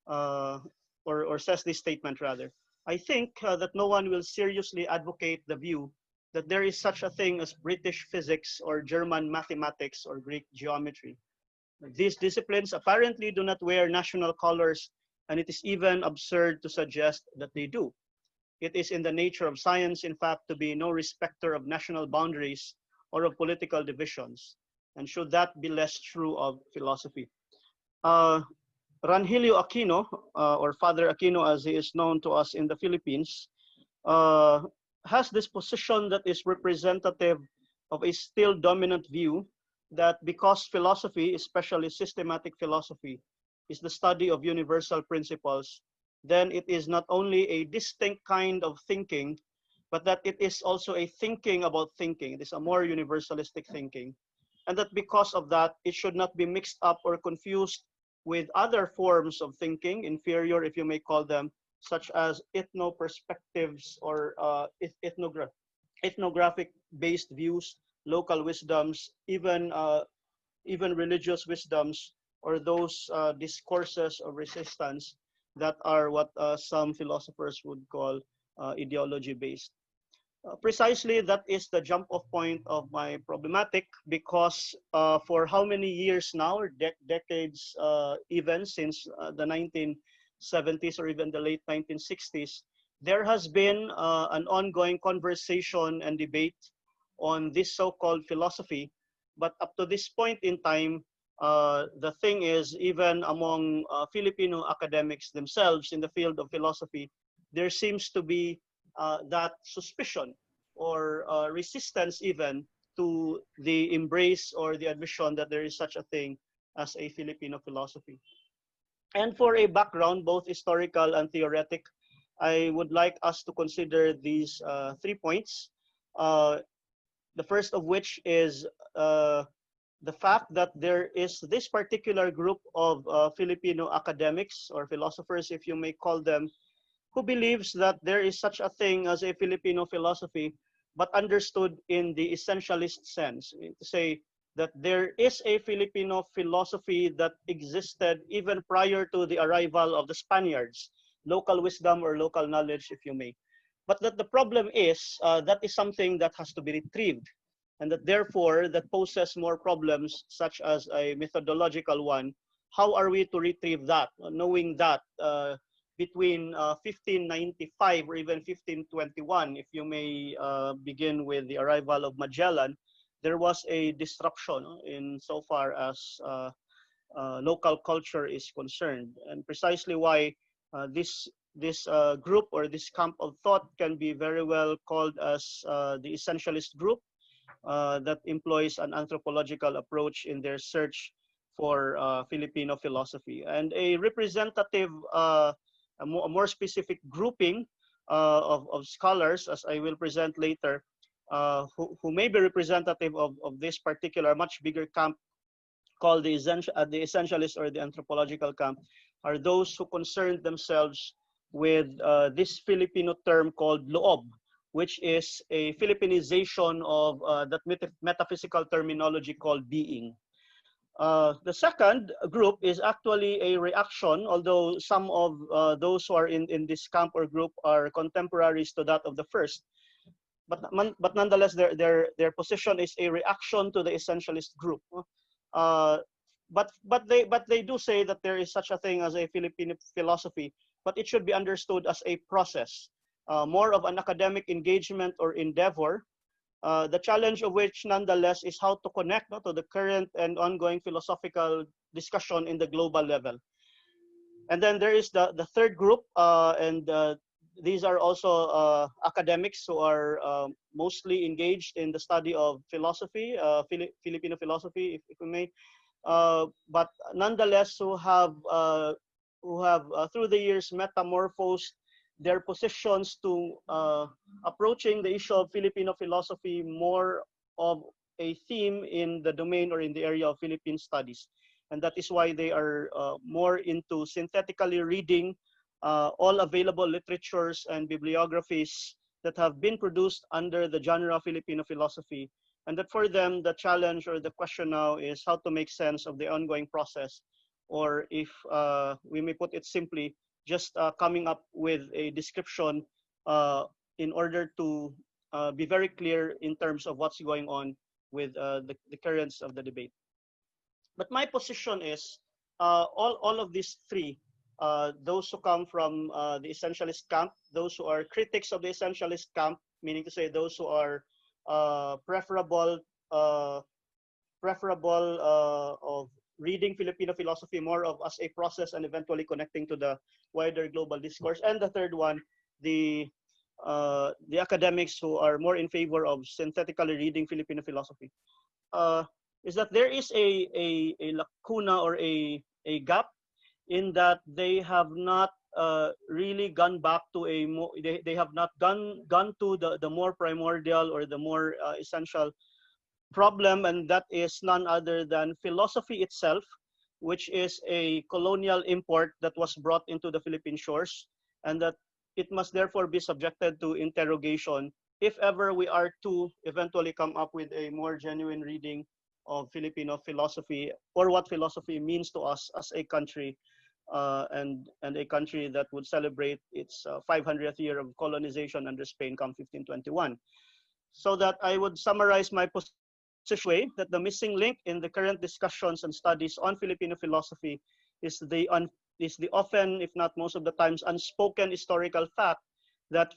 or says this statement rather. I think that no one will seriously advocate the view that there is such a thing as British physics or German mathematics or Greek geometry. These disciplines apparently do not wear national colors, and it is even absurd to suggest that they do. It is in the nature of science, in fact, to be no respecter of national boundaries or of political divisions. And should that be less true of philosophy? Rangelio Aquino, or Father Aquino as he is known to us in the Philippines, has this position that is representative of a still dominant view that because philosophy, especially systematic philosophy, is the study of universal principles, then it is not only a distinct kind of thinking, but that it is also a thinking about thinking. It is a more universalistic thinking. And that because of that, it should not be mixed up or confused with other forms of thinking, inferior if you may call them, such as ethno-perspectives or ethnographic-based views, local wisdoms, even religious wisdoms, or those discourses of resistance that are what some philosophers would call ideology-based. Precisely, that is the jump-off point of my problematic, because for how many years now, or decades even, since the 1970s or even the late 1960s, there has been an ongoing conversation and debate on this so-called philosophy. But up to this point in time, the thing is, even among Filipino academics themselves in the field of philosophy, there seems to be that suspicion or resistance even to the embrace or the admission that there is such a thing as a Filipino philosophy. And for a background, both historical and theoretic, I would like us to consider these 3 points. The first of which is the fact that there is this particular group of Filipino academics or philosophers, if you may call them, who believes that there is such a thing as a Filipino philosophy, but understood in the essentialist sense. To say that there is a Filipino philosophy that existed even prior to the arrival of the Spaniards, local wisdom or local knowledge, if you may. But that the problem is that is something that has to be retrieved, and that therefore that poses more problems, such as a methodological one. How are we to retrieve that, knowing that between 1595 or even 1521, if you may begin with the arrival of Magellan, there was a disruption in so far as local culture is concerned, and precisely why this group or this camp of thought can be very well called as the essentialist group that employs an anthropological approach in their search for Filipino philosophy. And a representative, a more specific grouping of scholars, as I will present later, who may be representative of this particular much bigger camp called the essentialist or the anthropological camp, are those who concern themselves with this Filipino term called loob, which is a Filipinization of that metaphysical terminology called being. The second group is actually a reaction, although some of those who are in this camp or group are contemporaries to that of the first. But nonetheless, their position is a reaction to the essentialist group. But they do say that there is such a thing as a Filipino philosophy, but it should be understood as a process, more of an academic engagement or endeavor. The challenge of which, nonetheless, is how to connect to the current and ongoing philosophical discussion in the global level. And then there is the third group, and these are also academics who are mostly engaged in the study of philosophy, Filipino philosophy, if we may, but nonetheless who have through the years metamorphosed their positions to approaching the issue of Filipino philosophy more of a theme in the domain or in the area of Philippine studies. And that is why they are more into synthetically reading all available literatures and bibliographies that have been produced under the genre of Filipino philosophy, and that for them, the challenge or the question now is how to make sense of the ongoing process, or if we may put it simply, just coming up with a description in order to be very clear in terms of what's going on with the currents of the debate. But my position is all of these three, those who come from the essentialist camp, those who are critics of the essentialist camp, meaning to say those who are preferable of reading Filipino philosophy more of as a process and eventually connecting to the wider global discourse. And the third one, the academics who are more in favor of synthetically reading Filipino philosophy, is that there is a lacuna or a gap in that they have not really gone back to a more, they have not gone to the more primordial or the more essential problem, and that is none other than philosophy itself, which is a colonial import that was brought into the Philippine shores, and that it must therefore be subjected to interrogation if ever we are to eventually come up with a more genuine reading of Filipino philosophy, or what philosophy means to us as a country, and a country that would celebrate its 500th year of colonization under Spain come 1521. So that I would summarize my position way that the missing link in the current discussions and studies on Filipino philosophy is the often, if not most of the times, unspoken historical fact that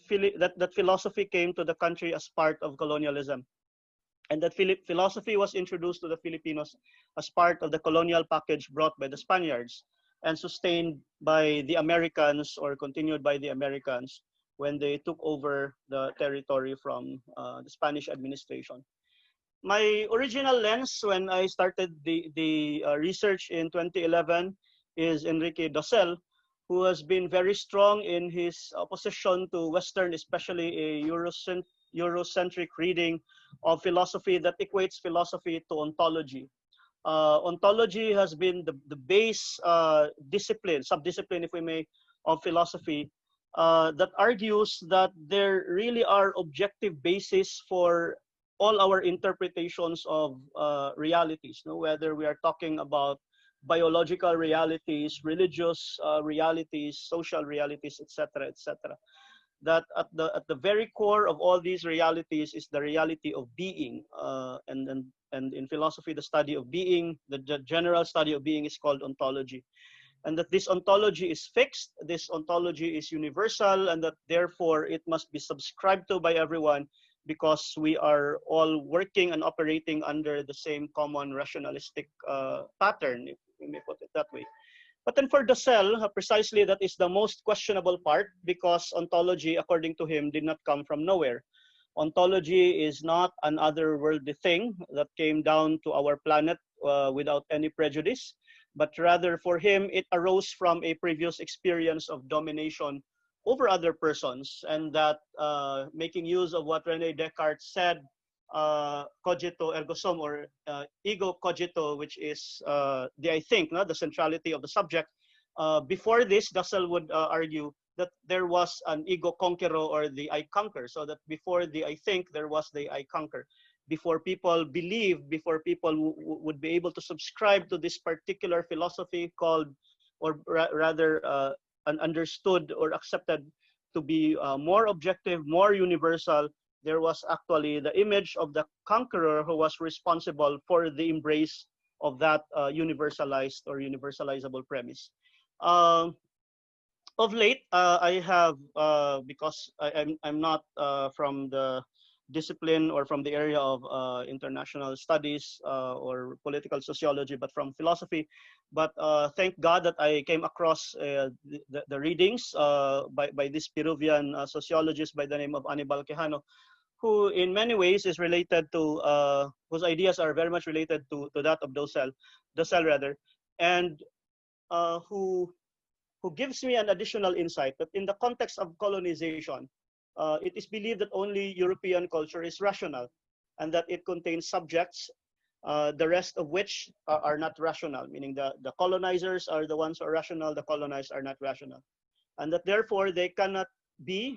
philosophy came to the country as part of colonialism, and that philosophy was introduced to the Filipinos as part of the colonial package brought by the Spaniards and sustained by the Americans, or continued by the Americans when they took over the territory from the Spanish administration. My original lens when I started the research in 2011 is Enrique Dussel, who has been very strong in his opposition to Western, especially a Eurocentric reading of philosophy that equates philosophy to ontology. Ontology has been the base discipline, subdiscipline, if we may, of philosophy that argues that there really are objective bases for all our interpretations of realities, whether we are talking about biological realities, religious realities, social realities, etc., etc. That at the very core of all these realities is the reality of being, and in philosophy, the study of being, the general study of being is called ontology, and that this ontology is fixed, this ontology is universal, and that therefore it must be subscribed to by everyone, because we are all working and operating under the same common rationalistic pattern, if we may put it that way. But then for Dussel, precisely that is the most questionable part, because ontology, according to him, did not come from nowhere. Ontology is not an otherworldly thing that came down to our planet without any prejudice, but rather for him, it arose from a previous experience of domination over other persons, and that making use of what René Descartes said, cogito ergo sum, or ego cogito, which is the I think, the centrality of the subject. Before this, Dussel would argue that there was an ego conquero, or the I conquer, so that before the I think, there was the I conquer. Before people believed, before people would be able to subscribe to this particular philosophy called, or rather understood or accepted to be more objective, more universal, there was actually the image of the conqueror who was responsible for the embrace of that universalized or universalizable premise. Of late, I have, because I'm not from the discipline or from the area of international studies or political sociology, but from philosophy. But thank God that I came across the readings by this Peruvian sociologist by the name of Aníbal Quijano, who in many ways is related to, whose ideas are very much related to that of Dussel rather, and who gives me an additional insight that in the context of colonization, it is believed that only European culture is rational, and that it contains subjects, the rest of which are not rational, meaning the colonizers are the ones who are rational, the colonized are not rational. and that therefore they cannot be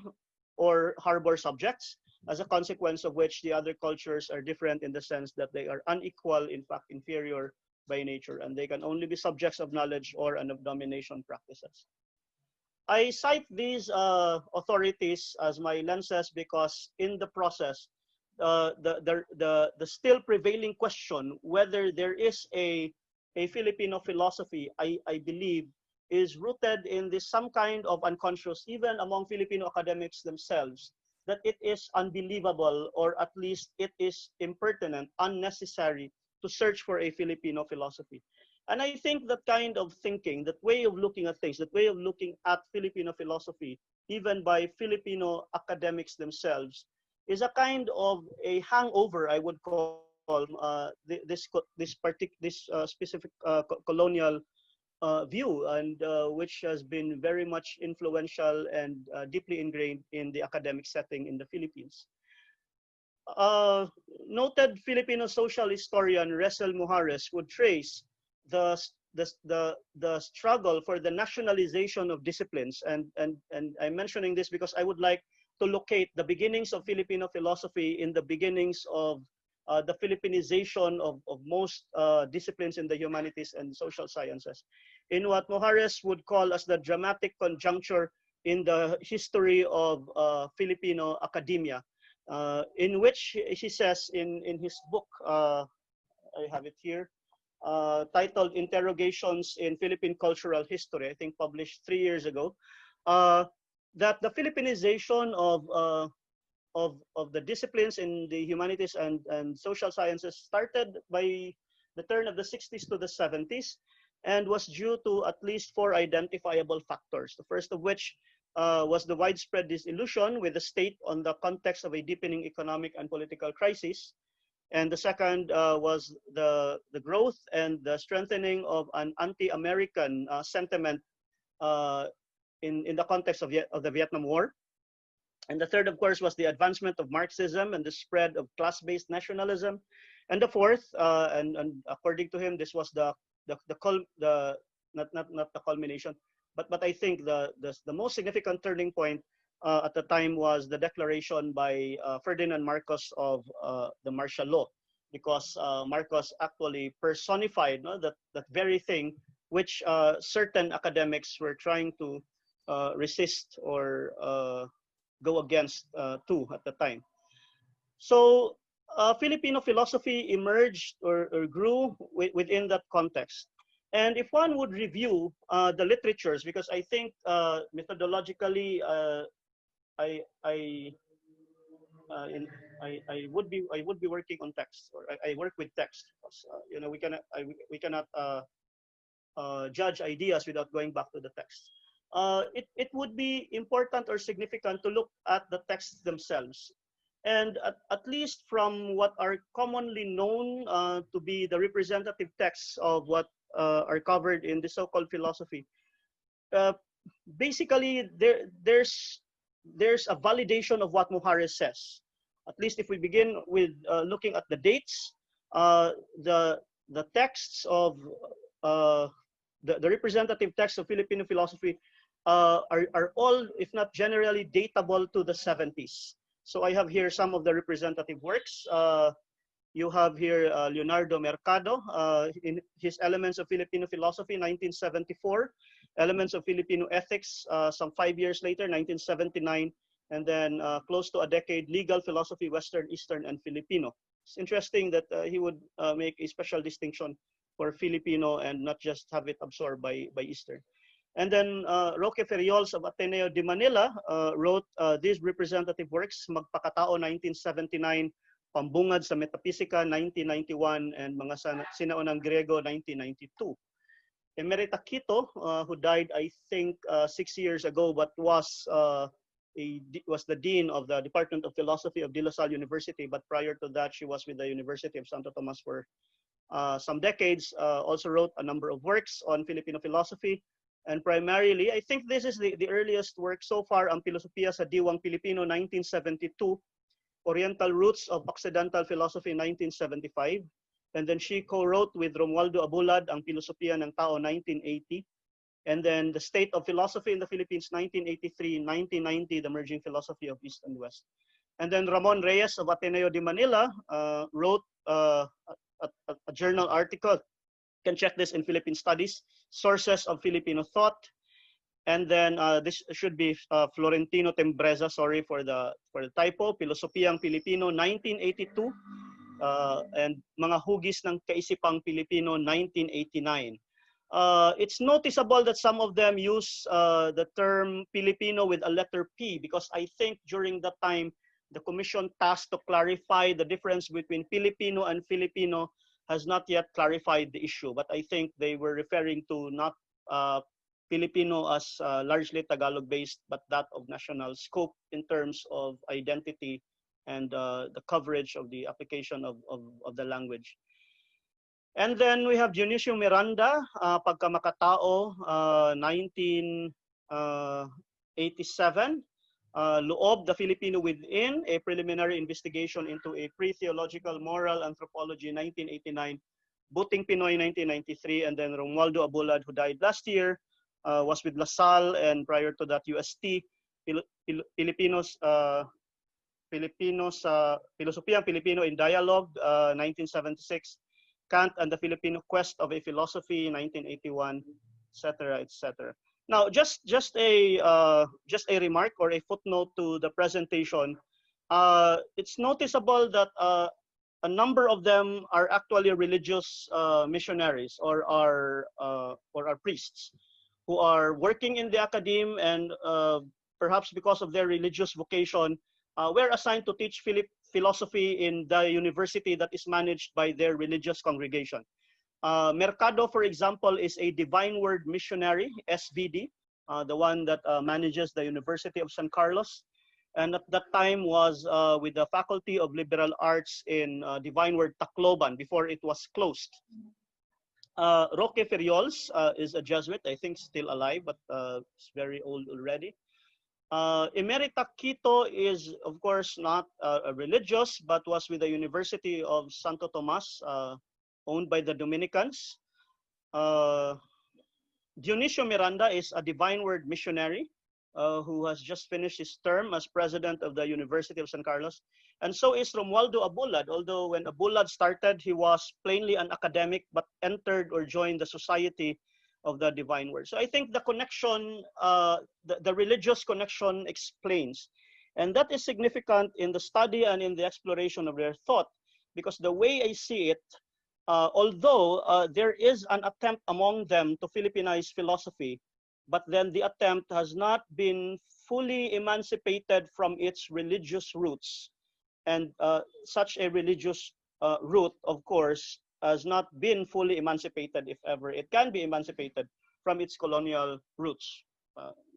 or harbor subjects, as a consequence of which the other cultures are different in the sense that they are unequal, in fact inferior by nature, and they can only be subjects of knowledge or and of domination practices. I cite these authorities as my lenses because in the process, the still prevailing question whether there is a Filipino philosophy, I believe, is rooted in this some kind of unconscious, even among Filipino academics themselves, that it is unbelievable, or at least it is impertinent, unnecessary to search for a Filipino philosophy. And I think that kind of thinking, that way of looking at things, that way of looking at Filipino philosophy, even by Filipino academics themselves, is a kind of a hangover, I would call, this specific colonial view, and which has been very much influential and deeply ingrained in the academic setting in the Philippines. Noted Filipino social historian Resel Mujares would trace the struggle for the nationalization of disciplines, and I'm mentioning this because I would like to locate the beginnings of Filipino philosophy in the beginnings of the Philippinization of most disciplines in the humanities and social sciences, in what Mujares would call as the dramatic conjuncture in the history of Filipino academia, in which he says in his book, I have it here, titled Interrogations in Philippine Cultural History, I think published 3 years ago, that the Philippinization of the disciplines in the humanities and social sciences started by the turn of the 60s to the 70s, and was due to at least 4 identifiable factors. The first of which was the widespread disillusion with the state on the context of a deepening economic and political crisis. And the second was the growth and the strengthening of an anti-American sentiment in the context of the Vietnam War. And the third, of course, was the advancement of Marxism and the spread of class-based nationalism. And the fourth, and according to him, this was not the culmination, but I think the most significant turning point at the time was the declaration by Ferdinand Marcos of the martial law, because Marcos actually personified that very thing which certain academics were trying to resist or go against too at the time. So Filipino philosophy emerged or grew within that context. And if one would review the literatures, because I think methodologically I would be working on text, or I work with text, because we cannot judge ideas without going back to the text. It would be important or significant to look at the texts themselves. And at least from what are commonly known to be the representative texts of what are covered in the so-called philosophy, basically there's a validation of what Mujares says. At least if we begin with looking at the dates, the texts of the representative texts of Filipino philosophy are all, if not generally, datable to the 70s. So I have here some of the representative works. You have here Leonardo Mercado in his Elements of Filipino Philosophy, 1974. Elements of Filipino Ethics, some 5 years later, 1979. And then close to a decade, Legal Philosophy, Western, Eastern, and Filipino. It's interesting that he would make a special distinction for Filipino and not just have it absorbed by Eastern. And then Roque Ferriols of Ateneo de Manila wrote these representative works, Magpakatao, 1979, Pambungad sa Metaphisika, 1991, and Mga Sinaunang Griego, 1992. Emerita Quito, who died, I think, 6 years ago, but was the dean of the Department of Philosophy of De La Salle University, but prior to that, she was with the University of Santo Tomas for some decades, also wrote a number of works on Filipino philosophy. And primarily, I think this is the earliest work so far, ang Filosofia sa Diwang Pilipino, 1972, Oriental Roots of Occidental Philosophy, 1975. And then she co-wrote with Romualdo Abulad ang Filosofia ng Tao, 1980. And then the State of Philosophy in the Philippines, 1983, 1990, the Merging Philosophy of East and West. And then Ramon Reyes of Ateneo de Manila wrote a journal article. You can check this in Philippine Studies, Sources of Filipino Thought. And then this should be Florentino Tembreza, sorry for the typo, Filosofiang Pilipino, 1982, and Mga Hugis ng Kaisipang Pilipino, 1989. It's noticeable that some of them use the term Filipino with a letter P, because I think during that time, the commission tasked to clarify the difference between Filipino and Filipino has not yet clarified the issue. But I think they were referring to not Filipino as largely Tagalog-based, but that of national scope in terms of identity and the coverage of the application of the language. And then we have Dionisio Miranda, Pagkamakatao, 1987. Loob, the Filipino Within, a preliminary investigation into a pre-theological moral anthropology, 1989. Buting Pinoy, 1993. And then Romualdo Abulad, who died last year, was with LaSalle, and prior to that, UST, Filipinos, Filosofiang Pilipino in Dialogue, 1976. Kant and the Filipino Quest of a Philosophy, 1981, etc., etc. Now, just a remark or a footnote to the presentation. It's noticeable that a number of them are actually religious missionaries or are priests who are working in the academe, and perhaps because of their religious vocation, were assigned to teach philosophy in the university that is managed by their religious congregation. Mercado, for example, is a Divine Word missionary, SVD, the one that manages the University of San Carlos, and at that time was with the Faculty of Liberal Arts in Divine Word Tacloban before it was closed. Roque Ferriols is a Jesuit, I think still alive, but it's very old already. Emerita Quito is, of course, not a religious, but was with the University of Santo Tomas, owned by the Dominicans. Dionisio Miranda is a Divine Word missionary who has just finished his term as president of the University of San Carlos. And so is Romualdo Abulad, although when Abulad started, he was plainly an academic, but entered or joined the Society of the Divine Word. So I think the connection, the religious connection explains. And that is significant in the study and in the exploration of their thought, because the way I see it, although there is an attempt among them to Philippinize philosophy, but then the attempt has not been fully emancipated from its religious roots. And such a religious root, of course, has not been fully emancipated, if ever it can be emancipated, from its colonial roots.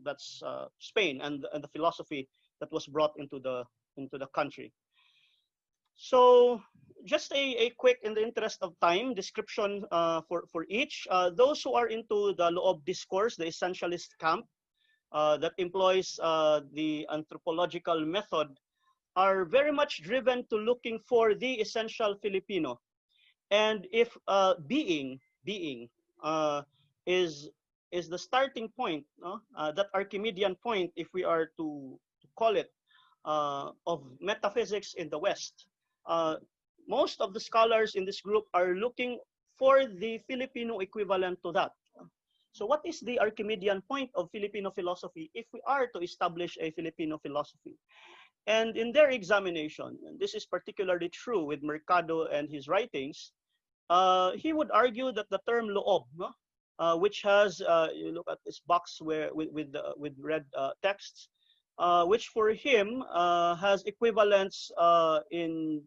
That's Spain and the philosophy that was brought into the country. So just a quick, in the interest of time, description for each. Those who are into the Loob discourse, the essentialist camp that employs the anthropological method, are very much driven to looking for the essential Filipino. And if being is the starting point, that Archimedean point, if we are to call it, of metaphysics in the West, most of the scholars in this group are looking for the Filipino equivalent to that. So what is the Archimedean point of Filipino philosophy if we are to establish a Filipino philosophy? And in their examination, and this is particularly true with Mercado and his writings, he would argue that the term loob, which has, you look at this box where with red texts, which for him has equivalents in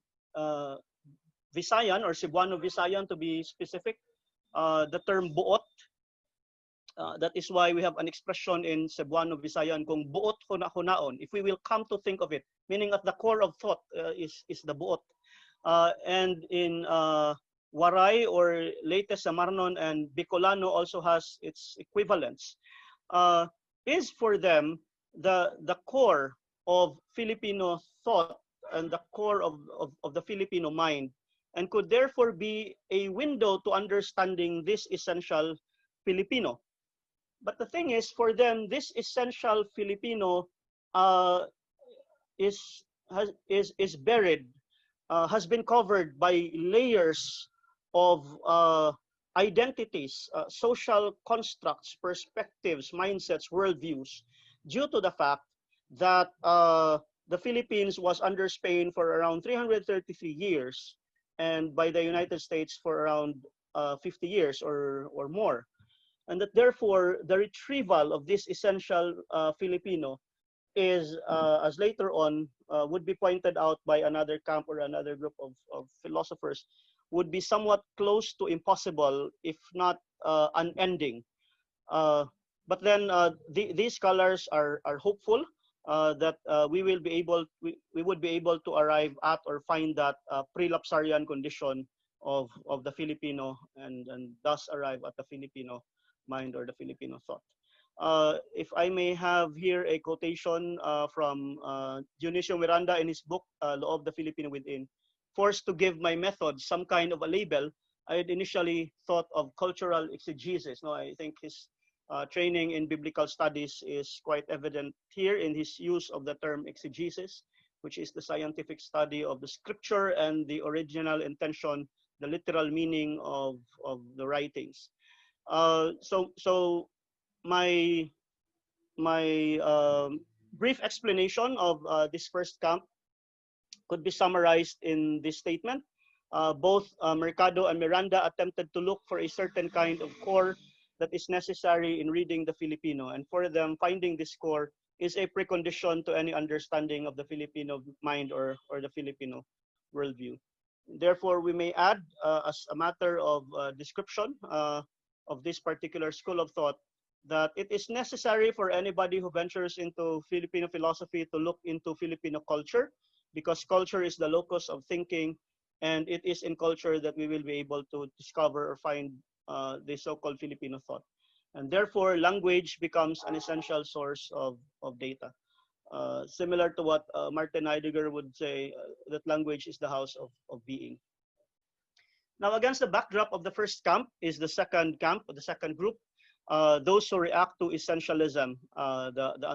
Visayan or Cebuano Visayan, to be specific, the term buot. That is why we have an expression in Cebuano Visayan, kung buot hunaon, if we will come to think of it, meaning at the core of thought is the buot. And in Waray or latest Samarnon and Bicolano also has its equivalents, is for them the core of Filipino thought and the core of the Filipino mind, and could therefore be a window to understanding this essential Filipino. But the thing is, for them, this essential Filipino uh, is buried, has been covered by layers of identities, social constructs, perspectives, mindsets, worldviews, due to the fact that the Philippines was under Spain for around 333 years, and by the United States for around 50 years or more. And that therefore, the retrieval of this essential Filipino is, as later on would be pointed out by another camp or another group of philosophers, would be somewhat close to impossible, if not unending. But then these scholars are hopeful that we would be able to arrive at or find that pre-lapsarian condition of the Filipino, and thus arrive at the Filipino mind or the Filipino thought. If I may have here a quotation from Dionisio Miranda in his book, Law of the Filipino Within. Forced to give my method some kind of a label, I had initially thought of cultural exegesis. No, I think his training in biblical studies is quite evident here in his use of the term exegesis, which is the scientific study of the scripture and the original intention, the literal meaning of the writings. So my brief explanation of this first camp could be summarized in this statement. Both Mercado and Miranda attempted to look for a certain kind of core that is necessary in reading the Filipino, and for them, finding this core is a precondition to any understanding of the Filipino mind or the Filipino worldview. Therefore, we may add, as a matter of description of this particular school of thought, that it is necessary for anybody who ventures into Filipino philosophy to look into Filipino culture, because culture is the locus of thinking, and it is in culture that we will be able to discover or find the so-called Filipino thought. And therefore, language becomes an essential source of data. Similar to what Martin Heidegger would say, that language is the house of being. Now, against the backdrop of the first camp is the second camp, the second group, those who react to essentialism, the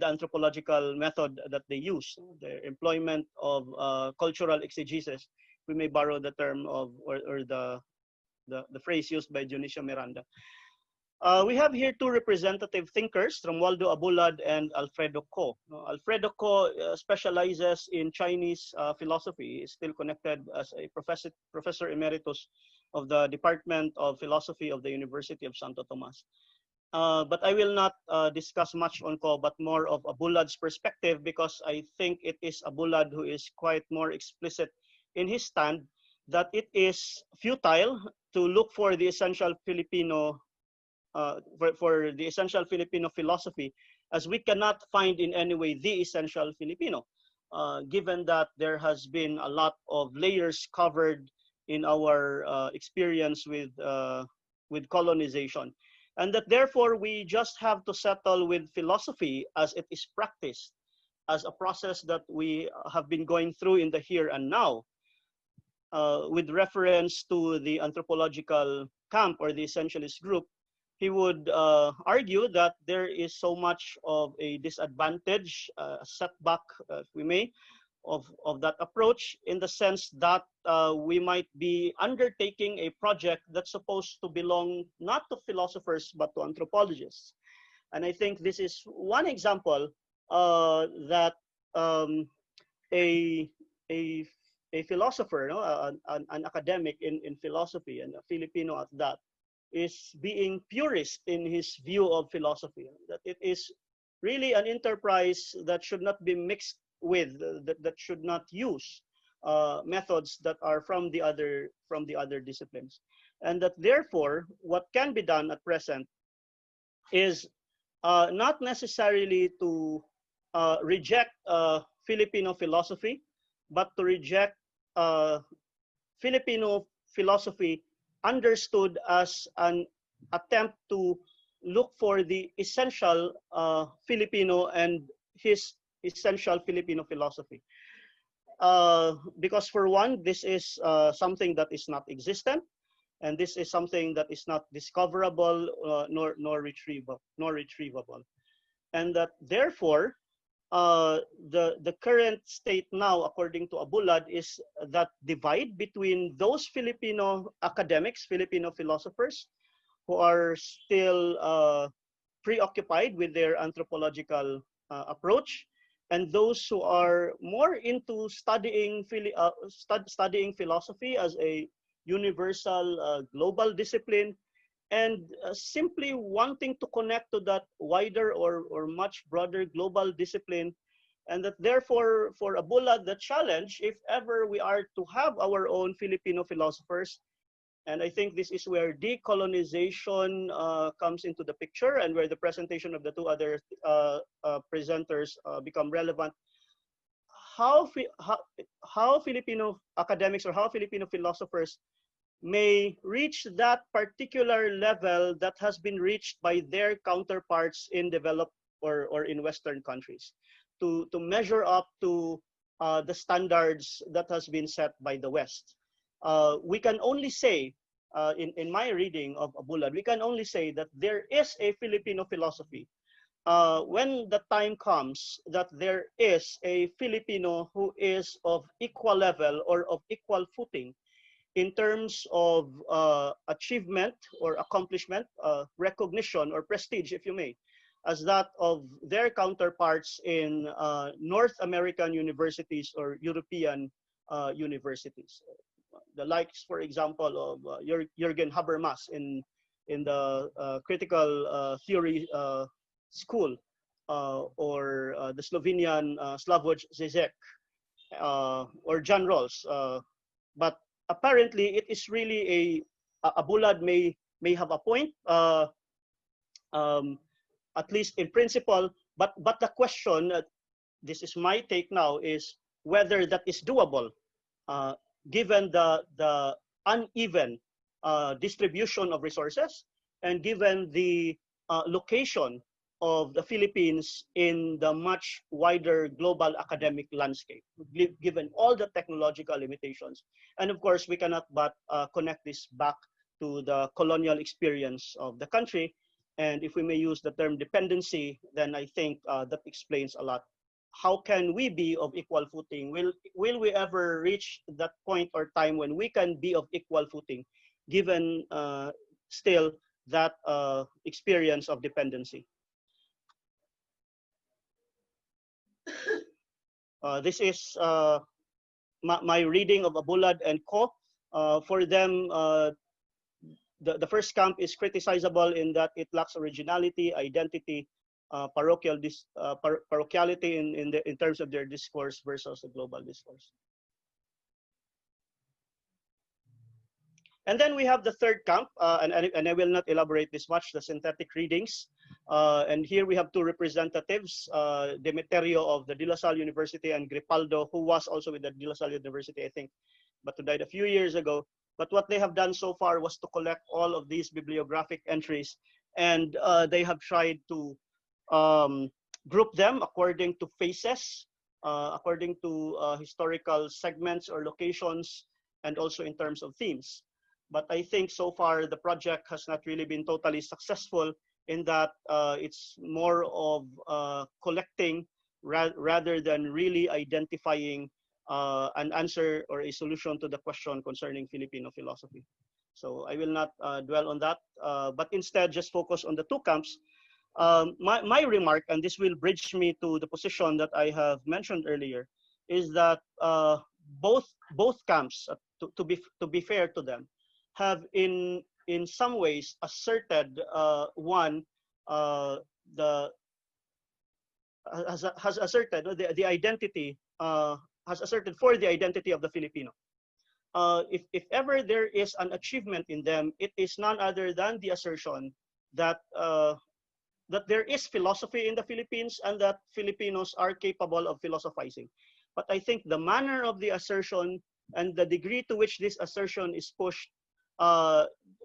anthropological method that they use, the employment of cultural exegesis. We may borrow the term of, or the phrase used by Dionisio Miranda. We have here two representative thinkers from Waldo Abulad and Alfredo Ko. Alfredo Ko specializes in Chinese philosophy. He is still connected as a professor emeritus of the Department of Philosophy of the University of Santo Tomas. But I will not discuss much on Ko, but more of Abulad's perspective, because I think it is Abulad who is quite more explicit in his stand that it is futile to look for the essential Filipino for the essential Filipino philosophy, as we cannot find in any way the essential Filipino, given that there has been a lot of layers covered in our experience with colonization, and that therefore we just have to settle with philosophy as it is practiced, as a process that we have been going through in the here and now, with reference to the anthropological camp or the essentialist group. He would argue that there is so much of a disadvantage, setback, if we may, of that approach, in the sense that we might be undertaking a project that's supposed to belong not to philosophers but to anthropologists. And I think this is one example that a philosopher, an academic in philosophy, and a Filipino at that, is being purist in his view of philosophy, that it is really an enterprise that should not be mixed with, that should not use methods that are from the other disciplines, and that therefore what can be done at present is not necessarily to reject Filipino philosophy, but to reject Filipino philosophy understood as an attempt to look for the essential Filipino and his essential Filipino philosophy. Because for one, this is something that is not existent. and this is something that is not discoverable nor retrievable, and that therefore the current state now, according to Abulad, is that divide between those Filipino academics, Filipino philosophers, who are still preoccupied with their anthropological approach, and those who are more into studying philosophy as a universal global discipline, and simply wanting to connect to that wider or much broader global discipline. And that therefore, for Abulad, the challenge, if ever we are to have our own Filipino philosophers, and I think this is where decolonization comes into the picture, and where the presentation of the two other presenters become relevant. How Filipino academics or how Filipino philosophers may reach that particular level that has been reached by their counterparts in developed or in Western countries, to measure up to the standards that has been set by the West. We can only say, in my reading of Abulad, we can only say that there is a Filipino philosophy. When the time comes that there is a Filipino who is of equal level or of equal footing in terms of achievement or accomplishment, recognition or prestige, if you may, as that of their counterparts in North American universities or European universities. The likes, for example, of Jürgen Habermas in the critical theory school, or the Slovenian Slavoj Zizek, or John Rawls. But apparently, it is really Abulad may have a point, at least in principle. But the question, this is my take now, is whether that is doable, given the uneven distribution of resources, and given the location of the Philippines in the much wider global academic landscape, given all the technological limitations. And of course, we cannot but connect this back to the colonial experience of the country. And if we may use the term dependency, then I think that explains a lot. How can we be of equal footing? Will we ever reach that point or time when we can be of equal footing, given still that experience of dependency? This is my reading of Abulad and Co. For them, the first camp is criticizable in that it lacks originality, identity, parochiality in terms of their discourse versus the global discourse. And then we have the third camp, and I will not elaborate this much, the synthetic readings. And here we have two representatives, Demeterio of the De La Salle University and Gripaldo, who was also with the De La Salle University, I think, but who died a few years ago. But what they have done so far was to collect all of these bibliographic entries, and they have tried to group them according to phases, according to historical segments or locations, and also in terms of themes. But I think so far the project has not really been totally successful, in that it's more of collecting rather than really identifying an answer or a solution to the question concerning Filipino philosophy. So I will not dwell on that, but instead just focus on the two camps. My remark, and this will bridge me to the position that I have mentioned earlier, is that both camps, to be fair to them, have in some ways asserted has asserted the identity, has asserted for the identity of the Filipino. If ever there is an achievement in them, it is none other than the assertion that that there is philosophy in the Philippines and that Filipinos are capable of philosophizing. But I think the manner of the assertion and the degree to which this assertion is pushed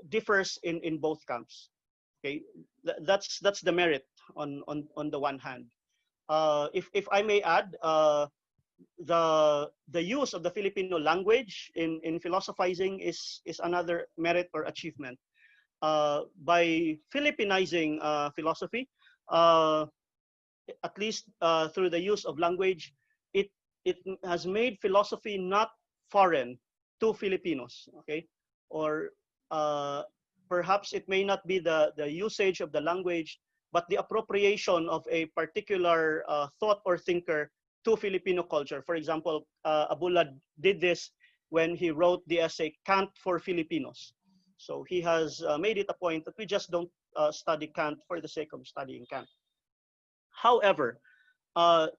differs in both camps. Okay, that's the merit on the one hand. If I may add, the use of the Filipino language in philosophizing is another merit or achievement. By Filipinizing philosophy, at least through the use of language, it has made philosophy not foreign to Filipinos, okay? Or perhaps it may not be the usage of the language, but the appropriation of a particular thought or thinker to Filipino culture. For example, Abulad did this when he wrote the essay Kant for Filipinos. So he has made it a point that we just don't study Kant for the sake of studying Kant. However,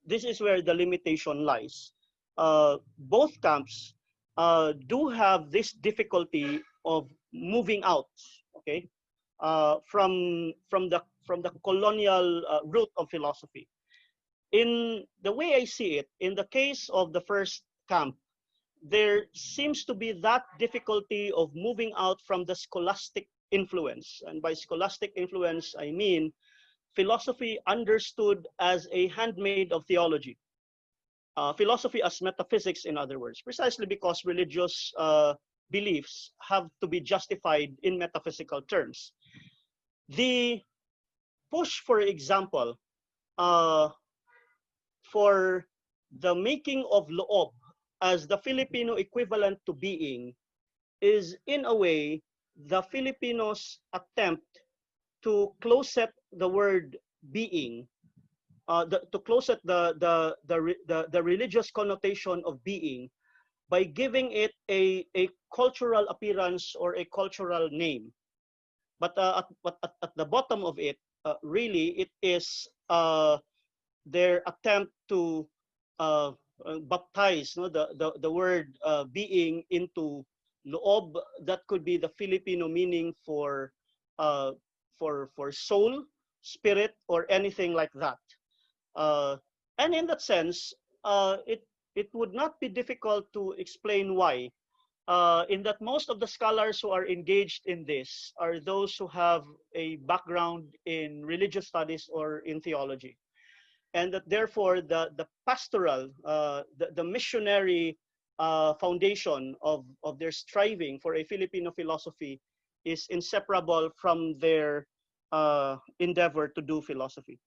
this is where the limitation lies. Both camps do have this difficulty of moving out, okay, from the colonial root of philosophy. In the way I see it, in the case of the first camp, there seems to be that difficulty of moving out from the scholastic influence. And by scholastic influence, I mean philosophy understood as a handmaid of theology. Philosophy as metaphysics, in other words, precisely because religious beliefs have to be justified in metaphysical terms. The push, for example, for the making of loob as the Filipino equivalent to being is, in a way, the Filipinos' attempt to closet the word being, to closet the religious connotation of being by giving it a cultural appearance or a cultural name. But at the bottom of it, really, it is their attempt to baptize the word being into loob that could be the Filipino meaning for soul, spirit, or anything like that. And in that sense, it would not be difficult to explain why. In that most of the scholars who are engaged in this are those who have a background in religious studies or in theology. And that therefore the pastoral, the missionary foundation of their striving for a Filipino philosophy is inseparable from their endeavor to do philosophy.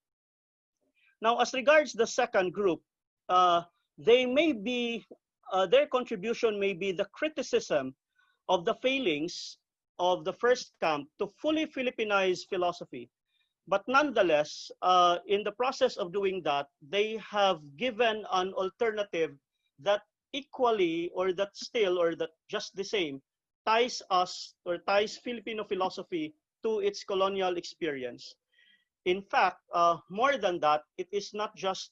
Now, as regards the second group, they may be, their contribution may be the criticism of the failings of the first camp to fully Filipinize philosophy. But nonetheless, in the process of doing that, they have given an alternative that equally, or that still, or that just the same, ties us or ties Filipino philosophy to its colonial experience. In fact, more than that, it is not just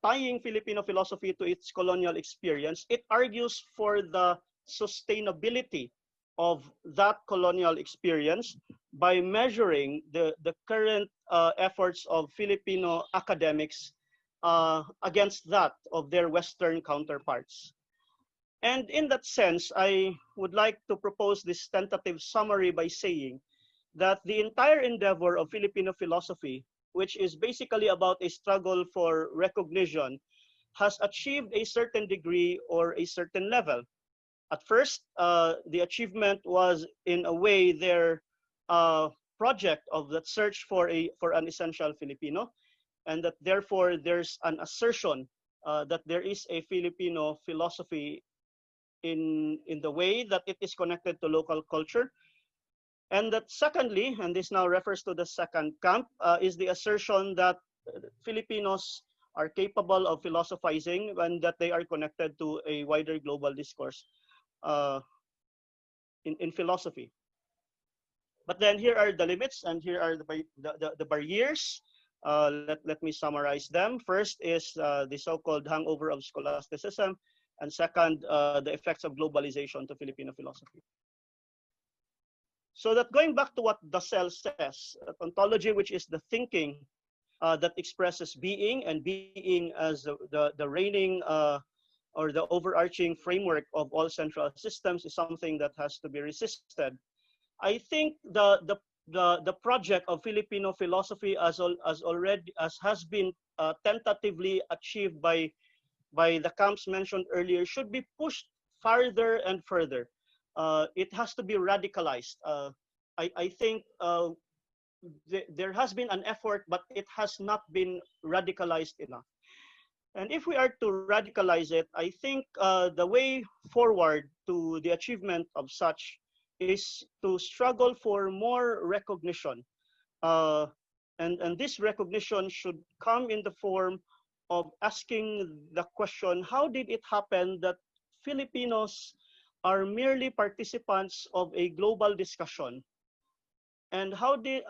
tying Filipino philosophy to its colonial experience. It argues for the sustainability of that colonial experience by measuring the current efforts of Filipino academics against that of their Western counterparts. And in that sense, I would like to propose this tentative summary by saying that the entire endeavor of Filipino philosophy, which is basically about a struggle for recognition, has achieved a certain degree or a certain level. At first, the achievement was in a way their project of that search for an essential Filipino, and that therefore there's an assertion that there is a Filipino philosophy in the way that it is connected to local culture. And that secondly, and this now refers to the second camp, is the assertion that Filipinos are capable of philosophizing and that they are connected to a wider global discourse in philosophy. But then here are the limits and here are the barriers. Let me summarize them. First is the so-called hangover of scholasticism, and second, the effects of globalization to Filipino philosophy. So that going back to what Dassel says, ontology, which is the thinking that expresses being, and being as the reigning or the overarching framework of all central systems, is something that has to be resisted. I think the project of Filipino philosophy as has been tentatively achieved by by the camps mentioned earlier should be pushed farther and further. It has to be radicalized. I think there has been an effort, but it has not been radicalized enough. And if we are to radicalize it, I think the way forward to the achievement of such is to struggle for more recognition. And this recognition should come in the form of asking the question, how did it happen that Filipinos are merely participants of a global discussion? And how did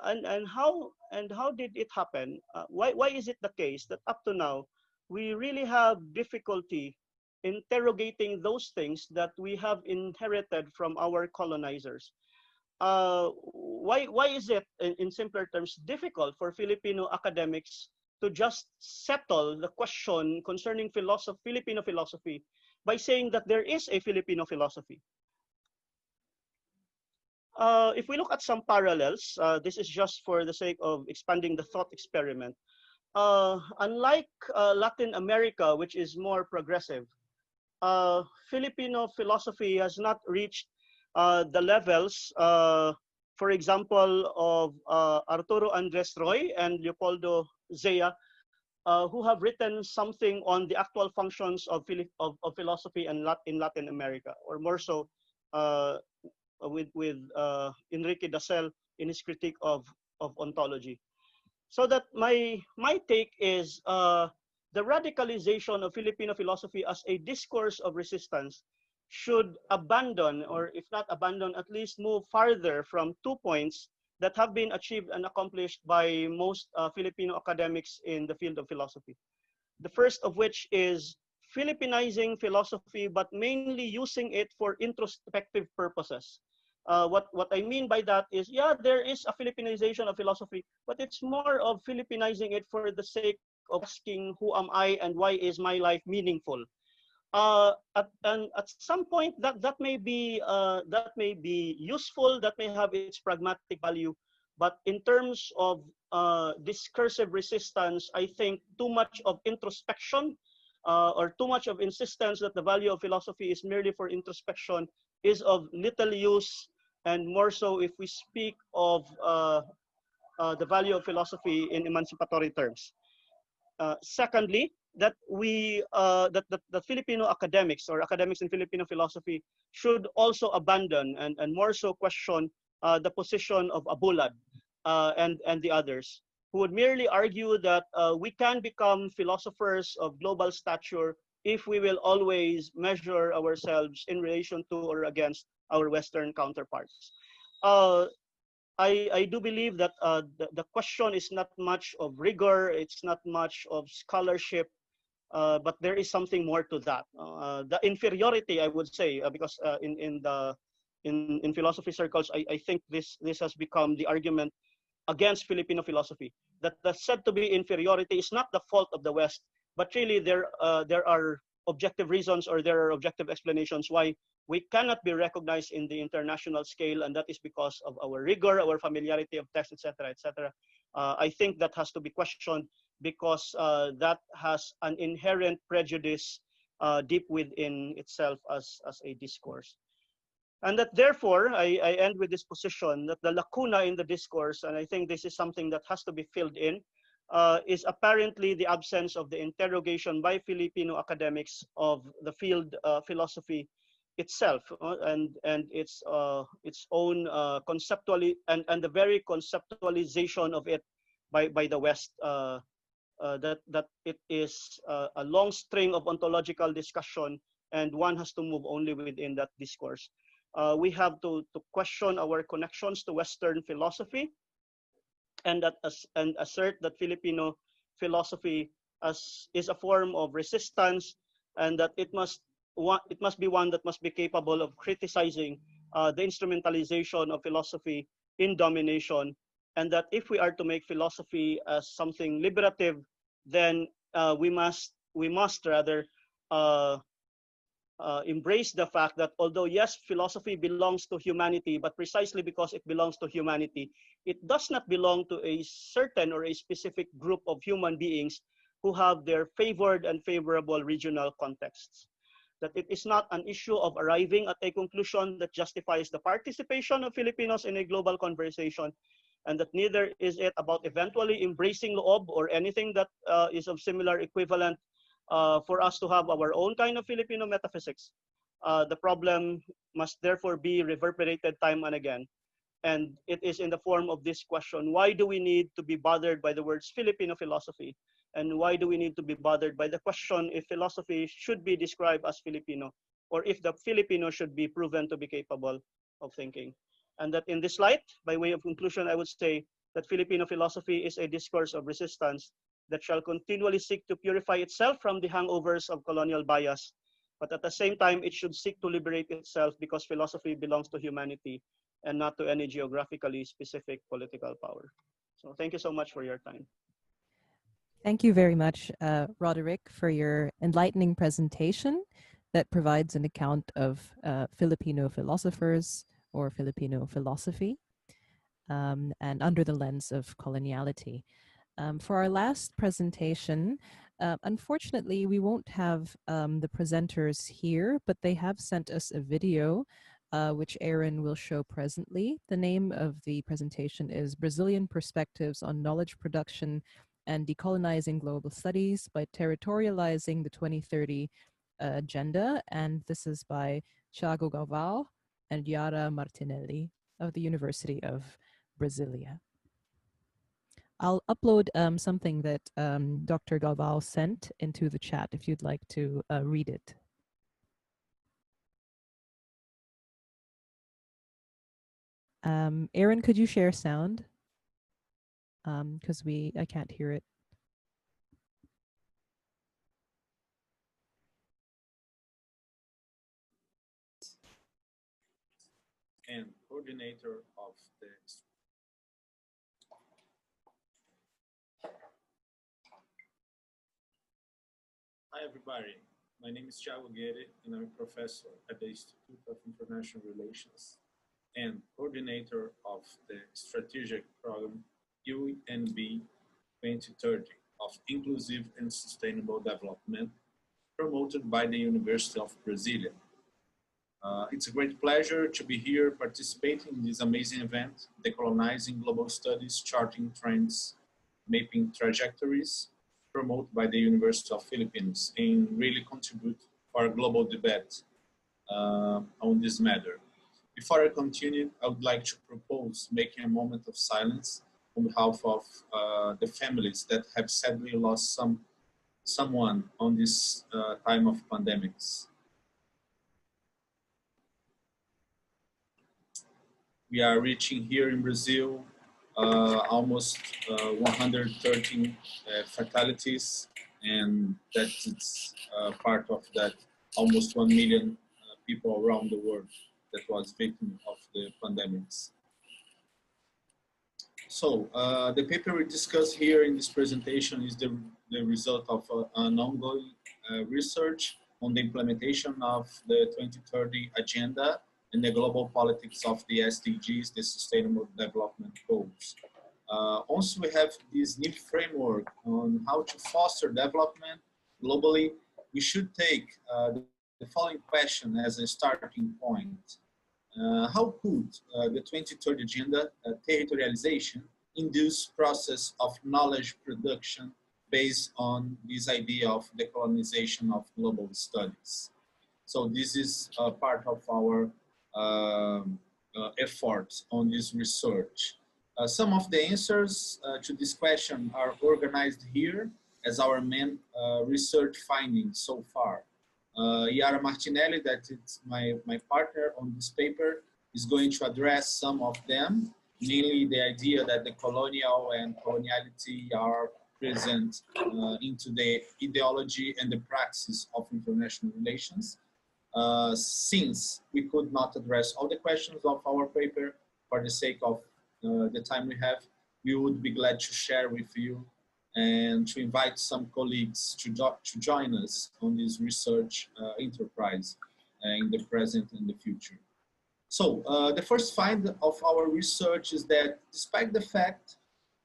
it happen? Why is it the case that up to now we really have difficulty interrogating those things that we have inherited from our colonizers? Why is it, in simpler terms, difficult for Filipino academics to just settle the question concerning Filipino philosophy by saying that there is a Filipino philosophy? If we look at some parallels, this is just for the sake of expanding the thought experiment. Unlike Latin America, which is more progressive, Filipino philosophy has not reached the levels, for example, of Arturo Andres Roy and Leopoldo Zea, who have written something on the actual functions of philosophy in Latin America, or more so with Enrique Dassel in his critique of ontology. So that my take is the radicalization of Filipino philosophy as a discourse of resistance should abandon, or if not abandon, at least move farther from 2 points that have been achieved and accomplished by most Filipino academics in the field of philosophy. The first of which is Filipinizing philosophy, but mainly using it for introspective purposes. What I mean by that is, yeah, there is a Filipinization of philosophy, but it's more of Filipinizing it for the sake of asking, who am I and why is my life meaningful? At some point, that may be useful, that may have its pragmatic value, but in terms of discursive resistance, I think too much of introspection or too much of insistence that the value of philosophy is merely for introspection is of little use, and more so if we speak of the value of philosophy in emancipatory terms. Secondly, that the Filipino academics or academics in Filipino philosophy should also abandon and more so question the position of Abulad and the others, who would merely argue that we can become philosophers of global stature if we will always measure ourselves in relation to or against our Western counterparts. I do believe that the question is not much of rigor, it's not much of scholarship, but there is something more to that. The inferiority, I would say, because in philosophy circles, I think this has become the argument against Filipino philosophy, that the said to be inferiority is not the fault of the West, but really there are objective reasons, or there are objective explanations why we cannot be recognized in the international scale, and that is because of our rigor, our familiarity of text, etc., etc. I think that has to be questioned, because that has an inherent prejudice deep within itself as a discourse. And that therefore, I end with this position that the lacuna in the discourse, and I think this is something that has to be filled in, is apparently the absence of the interrogation by Filipino academics of the field philosophy itself, and its own conceptually and the very conceptualization of it by the West, that it is a long string of ontological discussion, and one has to move only within that discourse. We have to question our connections to Western philosophy, and assert that Filipino philosophy is a form of resistance, and that it must be one that must be capable of criticizing the instrumentalization of philosophy in domination, and that if we are to make philosophy as something liberative, then we must rather embrace the fact that although yes, philosophy belongs to humanity, but precisely because it belongs to humanity, it does not belong to a certain or a specific group of human beings, who have their favored and favorable regional contexts. That it is not an issue of arriving at a conclusion that justifies the participation of Filipinos in a global conversation, and that neither is it about eventually embracing loob or anything that is of similar equivalent for us to have our own kind of Filipino metaphysics. The problem must therefore be reverberated time and again. And it is in the form of this question: why do we need to be bothered by the words Filipino philosophy? And why do we need to be bothered by the question if philosophy should be described as Filipino, or if the Filipino should be proven to be capable of thinking? And that in this light, by way of conclusion, I would say that Filipino philosophy is a discourse of resistance that shall continually seek to purify itself from the hangovers of colonial bias. But at the same time, it should seek to liberate itself because philosophy belongs to humanity and not to any geographically specific political power. So thank you so much for your time.
Thank you very much, Rhoderick, for your enlightening presentation that provides an account of Filipino philosophers or Filipino philosophy and under the lens of coloniality. For our last presentation, unfortunately, we won't have the presenters here, but they have sent us a video which Aaron will show presently. The name of the presentation is Brazilian Perspectives on Knowledge Production and Decolonizing Global Studies by Territorializing the 2030 Agenda. And this is by Thiago Galvao and Yara Martinelli of the University of Brasília. I'll upload something that Dr. Galvao sent into the chat if you'd like to read it. Aaron, could you share sound? Because I can't hear it.
And coordinator of the Hi everybody, my name is Thiago, and I'm a professor at the Institute of International Relations and coordinator of the strategic program UNB 2030 of Inclusive and Sustainable Development promoted by the University of Brasília. It's a great pleasure to be here participating in this amazing event, Decolonizing Global Studies, Charting Trends, Mapping Trajectories, promoted by the University of Philippines, and really contribute for a global debate on this matter. Before I continue, I would like to propose making a moment of silence on behalf of the families that have sadly lost someone on this time of pandemics. We are reaching here in Brazil almost 113 fatalities, and that's part of that almost 1 million people around the world that was victim of the pandemics. So the paper we discuss here in this presentation is the result of an ongoing research on the implementation of the 2030 Agenda and the global politics of the SDGs, the Sustainable Development Goals. Also, we have this new framework on how to foster development globally. We should take the following question as a starting point. How could the 2030 Agenda, territorialization, induce process of knowledge production based on this idea of decolonization of global studies? So this is part of our efforts on this research. Some of the answers to this question are organized here as our main research findings so far. Yara Martinelli, that is my partner on this paper, is going to address some of them, mainly the idea that the colonial and coloniality are present into the ideology and the praxis of international relations. Since we could not address all the questions of our paper for the sake of the time we have, we would be glad to share with you and to invite some colleagues to join us on this research enterprise in the present and the future. So the first find of our research is that despite the fact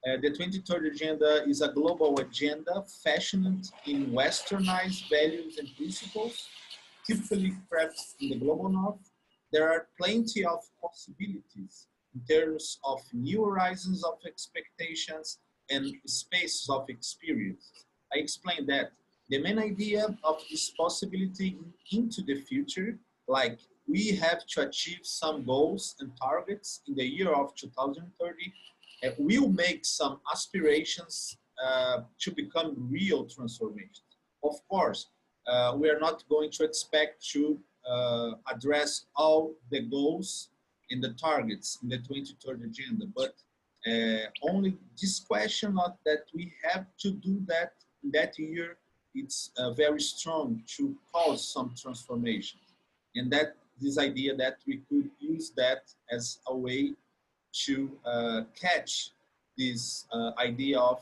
The 2030 Agenda is a global agenda fashioned in westernized values and principles, typically crafted in the global north. There are plenty of possibilities in terms of new horizons of expectations and spaces of experience. I explained that. The main idea of this possibility into the future, like we have to achieve some goals and targets in the year of 2030, will make some aspirations to become real transformations. Of course, we are not going to expect to address all the goals and the targets in the 2030 Agenda, but only this question of that we have to do that in that year, it's very strong to cause some transformation. And that this idea that we could use that as a way to catch this idea of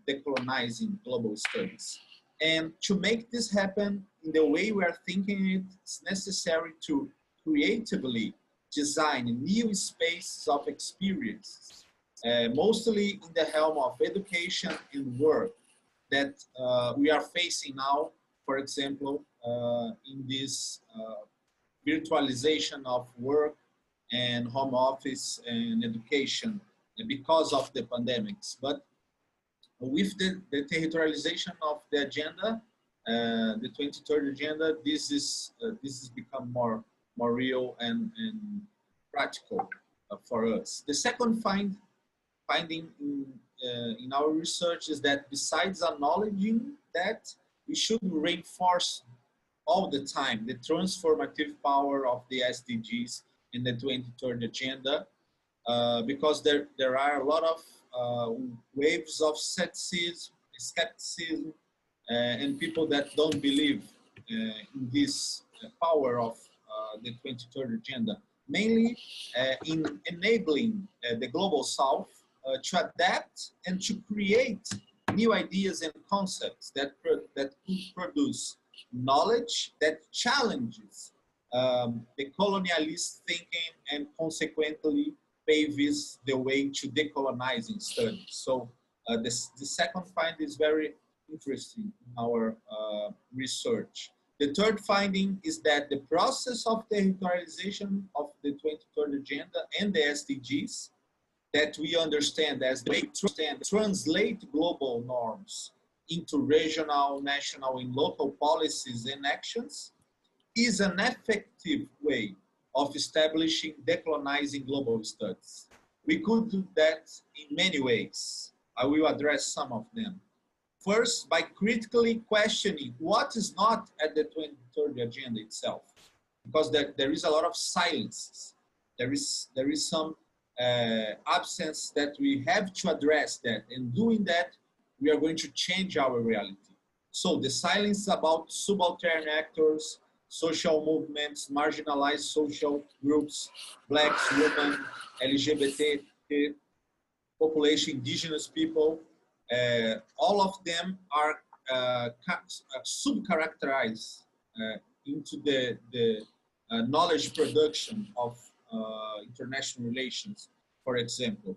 decolonizing global studies. And to make this happen in the way we are thinking it, it's necessary to creatively design new spaces of experiences, mostly in the realm of education and work that we are facing now, for example, in this virtualization of work and home office and education because of the pandemics. But with the territorialization of the agenda, the 2030 Agenda, this is become more real and practical for us. The second finding in our research is that besides acknowledging that, we should reinforce all the time the transformative power of the SDGs in the 2030 Agenda, because there are a lot of waves of skepticism, and people that don't believe in this power of the 2030 Agenda, mainly in enabling the Global South to adapt and to create new ideas and concepts that could produce knowledge that challenges the colonialist thinking and consequently paves the way to decolonizing studies. So the second finding is very interesting in our research. The third finding is that the process of territorialization of the 2030 Agenda and the SDGs that we understand as they translate global norms into regional, national, and local policies and actions is an effective way of establishing decolonizing global studies. We could do that in many ways. I will address some of them. First, by critically questioning what is not at the 2030 Agenda itself, because there is a lot of silence. There is some absence that we have to address that, and doing that, we are going to change our reality. So the silence about subaltern actors, social movements, marginalized social groups, blacks, women, LGBT population, indigenous people, all of them are sub-characterized into the knowledge production of international relations, for example.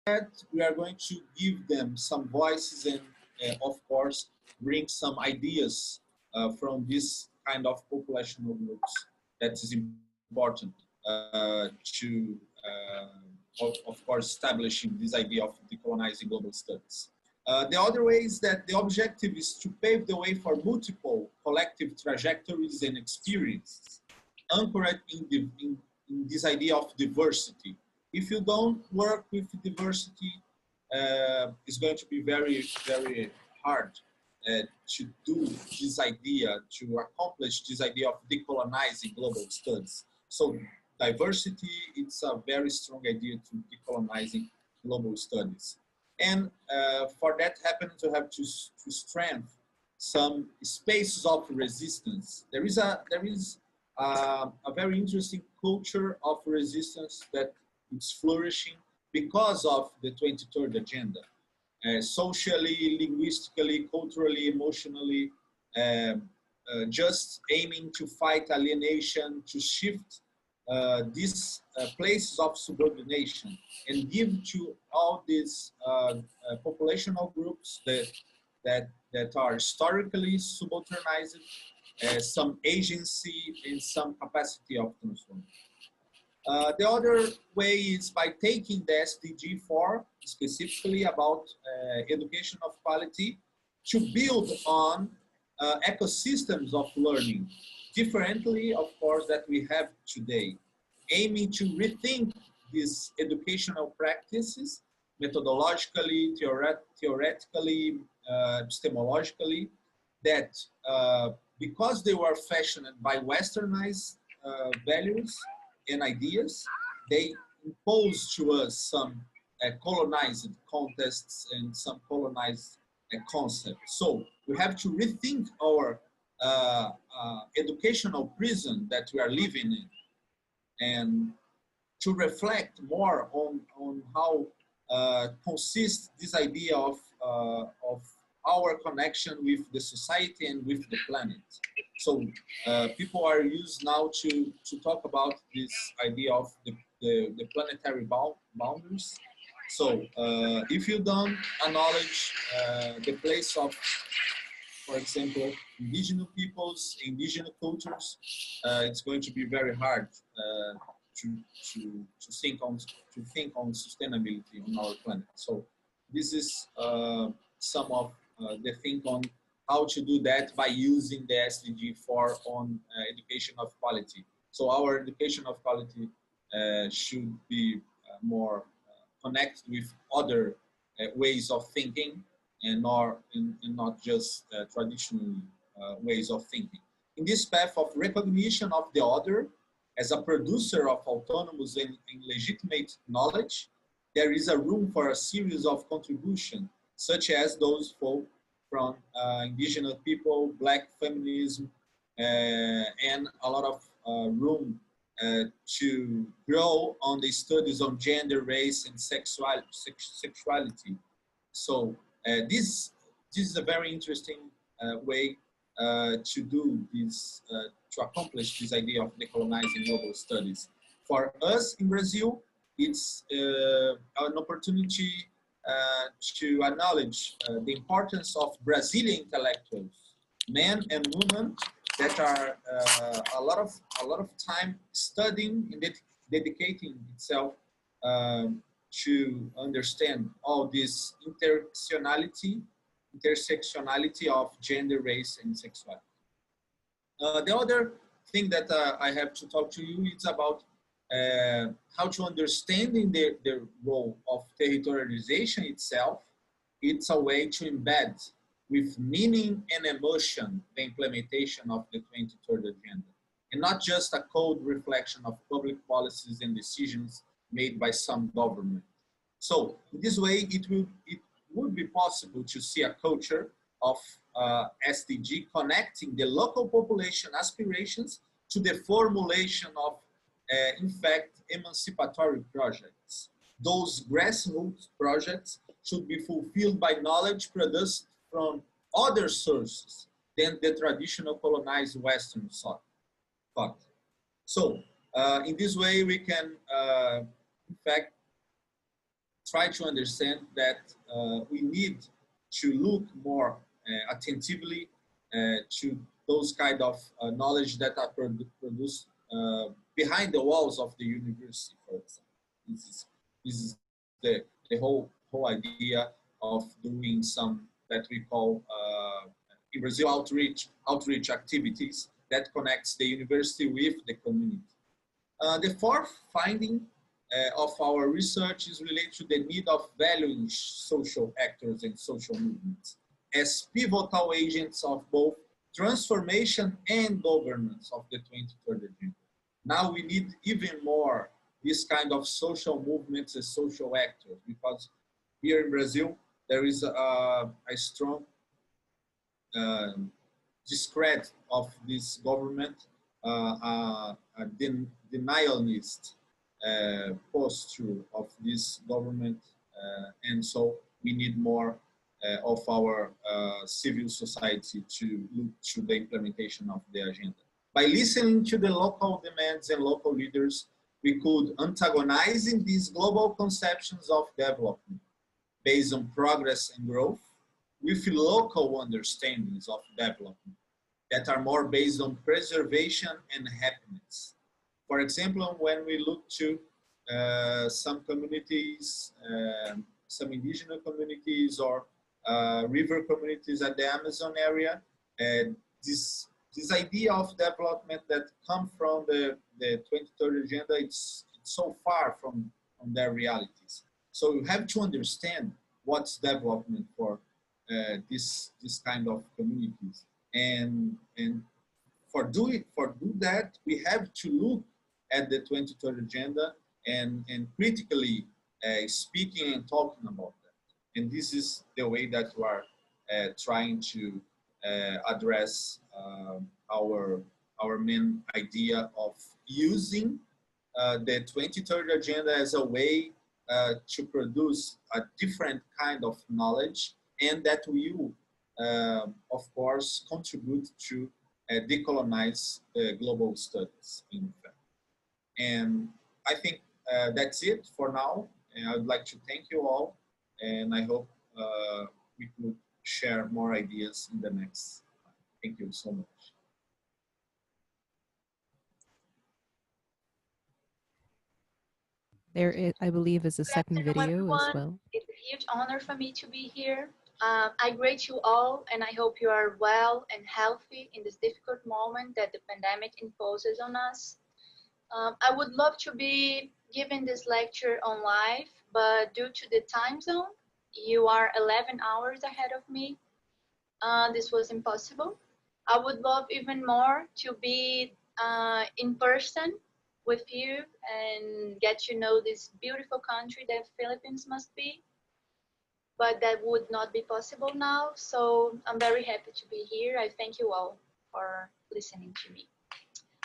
That we are going to give them some voices and, of course, bring some ideas from this kind of populational groups. That is important to, of course, establishing this idea of decolonizing global studies. The other way is that the objective is to pave the way for multiple collective trajectories and experiences, anchored in this idea of diversity. If you don't work with diversity, it's going to be very, very hard to do this idea, to accomplish this idea of decolonizing global studies. So diversity, it's a very strong idea to decolonizing global studies. And for that happen to have to strengthen some spaces of resistance. There is a very interesting culture of resistance that is flourishing because of the 2030 Agenda. Socially, linguistically, culturally, emotionally, just aiming to fight alienation, to shift these places of subordination and give to all these populational groups that are historically subalternized some agency and some capacity of transformation. The other way is by taking the SDG 4, specifically about education of quality, to build on ecosystems of learning, differently, of course, that we have today, aiming to rethink these educational practices, methodologically, theoretically, epistemologically, that because they were fashioned by westernized values and ideas, they impose to us some colonized contexts and some colonized concepts. So we have to rethink our educational prison that we are living in, and to reflect more on how consists this idea of our connection with the society and with the planet. So people are used now to talk about this idea of the planetary boundaries. So if you don't acknowledge the place of, for example, indigenous peoples, indigenous cultures, it's going to be very hard to think on sustainability on our planet. So this is some of the think on how to do that by using the SDG 4 on education of quality. So our education of quality should be more connected with other ways of thinking and not just traditional ways of thinking. In this path of recognition of the other as a producer of autonomous and legitimate knowledge, there is a room for a series of contributions, such as those from indigenous people, Black feminism, and a lot of room to grow on the studies on gender, race, and sexuality. So this is a very interesting way to do this, to accomplish this idea of decolonizing global studies. For us in Brazil, it's an opportunity to acknowledge the importance of Brazilian intellectuals, men and women that are a lot of time studying and dedicating itself to understand all this intersectionality of gender, race, and sexuality. The other thing that I have to talk to you is about how to understanding the role of territorialization itself. It's a way to embed with meaning and emotion the implementation of the 2030 agenda, and not just a cold reflection of public policies and decisions made by some government. So in this way, it would be possible to see a culture of SDG connecting the local population aspirations to the formulation of, in fact, emancipatory projects. Those grassroots projects should be fulfilled by knowledge produced from other sources than the traditional colonized Western thought. So in this way, we can, in fact, try to understand that we need to look more attentively to those kind of knowledge that are produced behind the walls of the university, for example. This is the whole idea of doing some that we call in Brazil outreach activities that connects the university with the community. The fourth finding of our research is related to the need of valuing social actors and social movements as pivotal agents of both transformation and governance of the 2030 agenda. Now we need even more this kind of social movements as social actors, because here in Brazil, there is a strong discredit of this government, a denialist posture of this government, and so we need more of our civil society to look to the implementation of the agenda. By listening to the local demands and local leaders, we could antagonizing these global conceptions of development based on progress and growth with local understandings of development that are more based on preservation and happiness. For example, when we look to some communities, some indigenous communities or river communities at the Amazon area, this idea of development that come from the 2030 agenda, it's so far from their realities. So you have to understand what's development for this kind of communities, and for do that, we have to look at the 2030 agenda and critically speaking and talking about that. And this is the way that we are trying to address our main idea of using the 2030 agenda as a way to produce a different kind of knowledge, and that will, of course, contribute to decolonize global studies, in fact. And I think that's it for now. And I would like to thank you all, and I hope we could share more ideas in the next time. Thank you so much.
There is, I believe, is a second video as well.
It's a huge honor for me to be here. I greet you all, and I hope you are well and healthy in this difficult moment that the pandemic imposes on us. I would love to be giving this lecture on live, but due to the time zone, you are 11 hours ahead of me. This was impossible. I would love even more to be in person with you and get to know this beautiful country that Philippines must be, but that would not be possible now. So I'm very happy to be here. I thank you all for listening to me.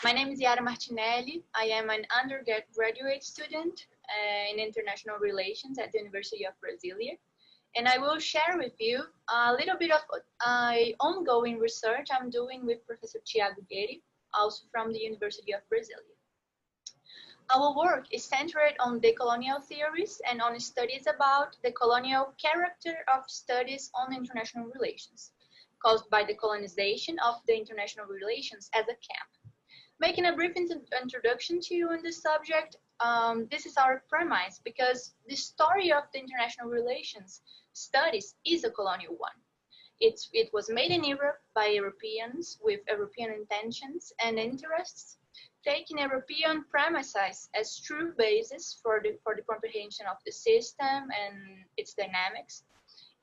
My name is Yara Martinelli. I am an undergraduate student in international relations at the University of Brasília. And I will share with you a little bit of ongoing research I'm doing with Professor Thiago, also from the University of Brasília. Our work is centered on decolonial theories and on studies about the colonial character of studies on international relations, caused by the colonization of the international relations as a camp. Making a brief introduction to you on this subject, this is our premise because the story of the international relations studies is a colonial one. It was made in Europe by Europeans with European intentions and interests, taking European premises as true basis for the comprehension of the system and its dynamics,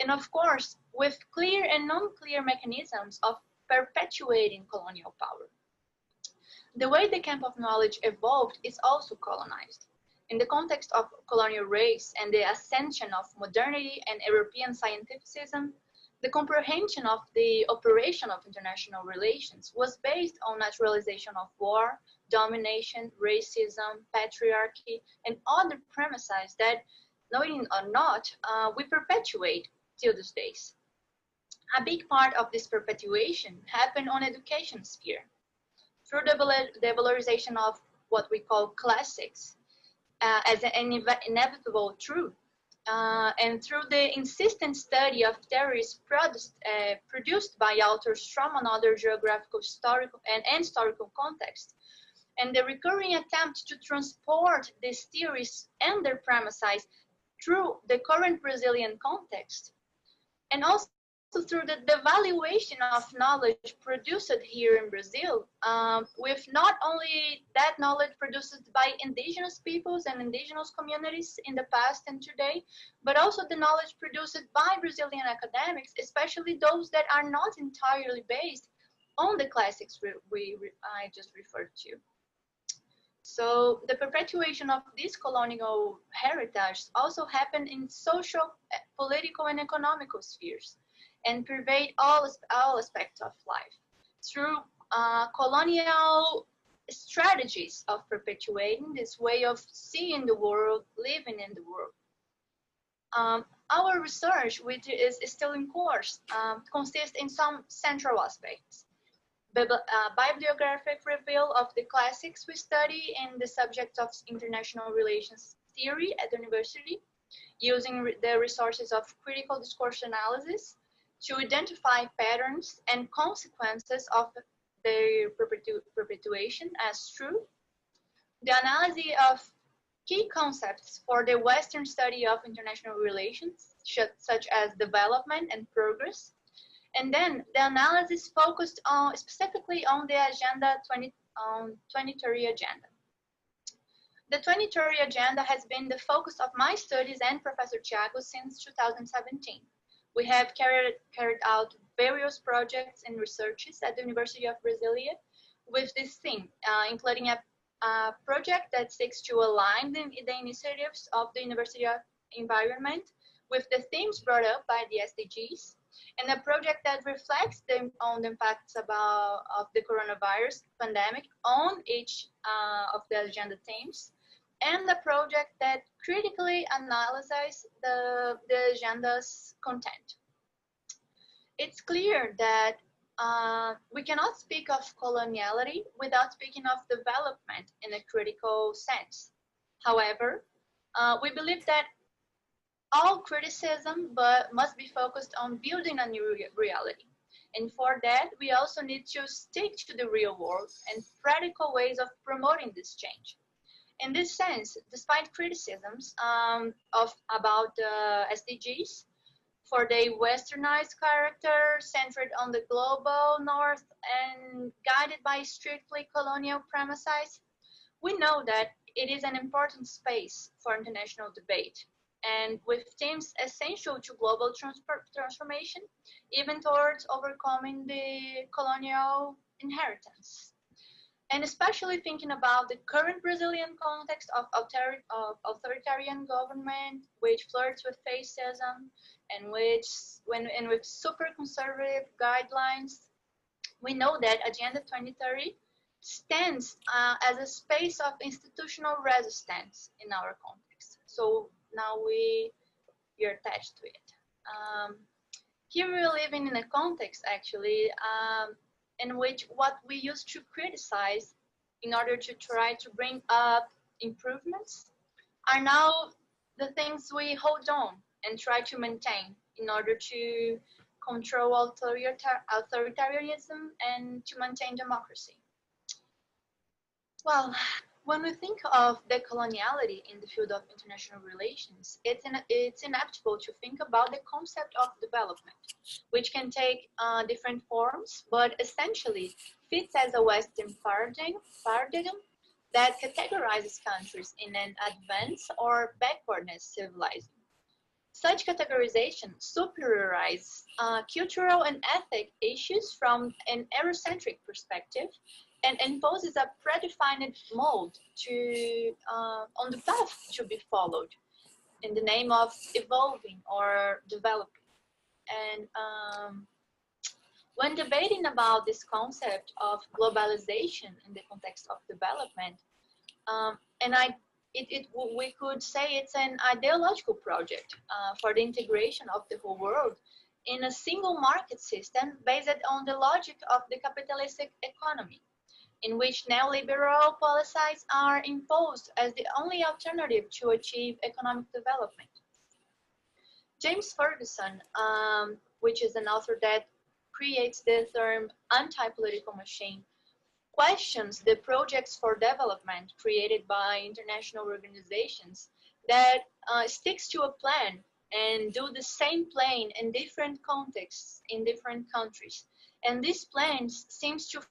and of course with clear and non-clear mechanisms of perpetuating colonial power. The way the camp of knowledge evolved is also colonized. In the context of colonial race and the ascension of modernity and European scientificism, the comprehension of the operation of international relations was based on naturalization of war, domination, racism, patriarchy, and other premises that, knowing or not, we perpetuate till these days. A big part of this perpetuation happened on education sphere. Through the valorization of what we call classics as an inevitable truth, and through the insistent study of theories produced by authors from another geographical, historical, and historical context, and the recurring attempt to transport these theories and their premises through the current Brazilian context, and also through the devaluation of knowledge produced here in Brazil, with not only that knowledge produced by indigenous peoples and indigenous communities in the past and today, but also the knowledge produced by Brazilian academics, especially those that are not entirely based on the classics I just referred to. So the perpetuation of this colonial heritage also happened in social, political, and economical spheres, and pervade all aspects of life through colonial strategies of perpetuating this way of seeing the world, living in the world. Our research, which is still in course, consists in some central aspects. bibliographic review of the classics we study in the subject of international relations theory at the university, using the resources of critical discourse analysis to identify patterns and consequences of their perpetuation as true, the analysis of key concepts for the Western study of international relations, such as development and progress, and then the analysis focused on specifically on the agenda 2030 agenda. The 2030 agenda has been the focus of my studies and Professor Thiago since 2017. We have carried out various projects and researches at the University of Brasília with this theme, including a project that seeks to align the initiatives of the university environment with the themes brought up by the SDGs, and a project that reflects on the impacts of the coronavirus pandemic on each of the agenda themes, and a project that critically analyzes the agenda's content. It's clear that we cannot speak of coloniality without speaking of development in a critical sense. However, we believe that all criticism must be focused on building a new reality. And for that, we also need to stick to the real world and practical ways of promoting this change. In this sense, despite criticisms about the SDGs, for their westernized character, centered on the global north and guided by strictly colonial premises, we know that it is an important space for international debate, and with themes essential to global transformation, even towards overcoming the colonial inheritance. And especially thinking about the current Brazilian context of authoritarian government, which flirts with fascism and with super conservative guidelines, we know that Agenda 2030 stands as a space of institutional resistance in our context. So now we're attached to it. Here we're living in a context actually in which what we used to criticize in order to try to bring up improvements are now the things we hold on and try to maintain in order to control authoritarianism and to maintain democracy. Well, when we think of decoloniality in the field of international relations, it's inevitable to think about the concept of development, which can take different forms, but essentially fits as a Western paradigm that categorizes countries in an advanced or backwardness civilizing. Such categorization superiorizes cultural and ethnic issues from an Eurocentric perspective and imposes a predefined mold on the path to be followed in the name of evolving or developing. And when debating about this concept of globalization in the context of development, we could say it's an ideological project for the integration of the whole world in a single market system based on the logic of the capitalistic economy, in which neoliberal policies are imposed as the only alternative to achieve economic development. James Ferguson, which is an author that creates the term anti-political machine, questions the projects for development created by international organizations that sticks to a plan and do the same plan in different contexts in different countries. And these plans seems to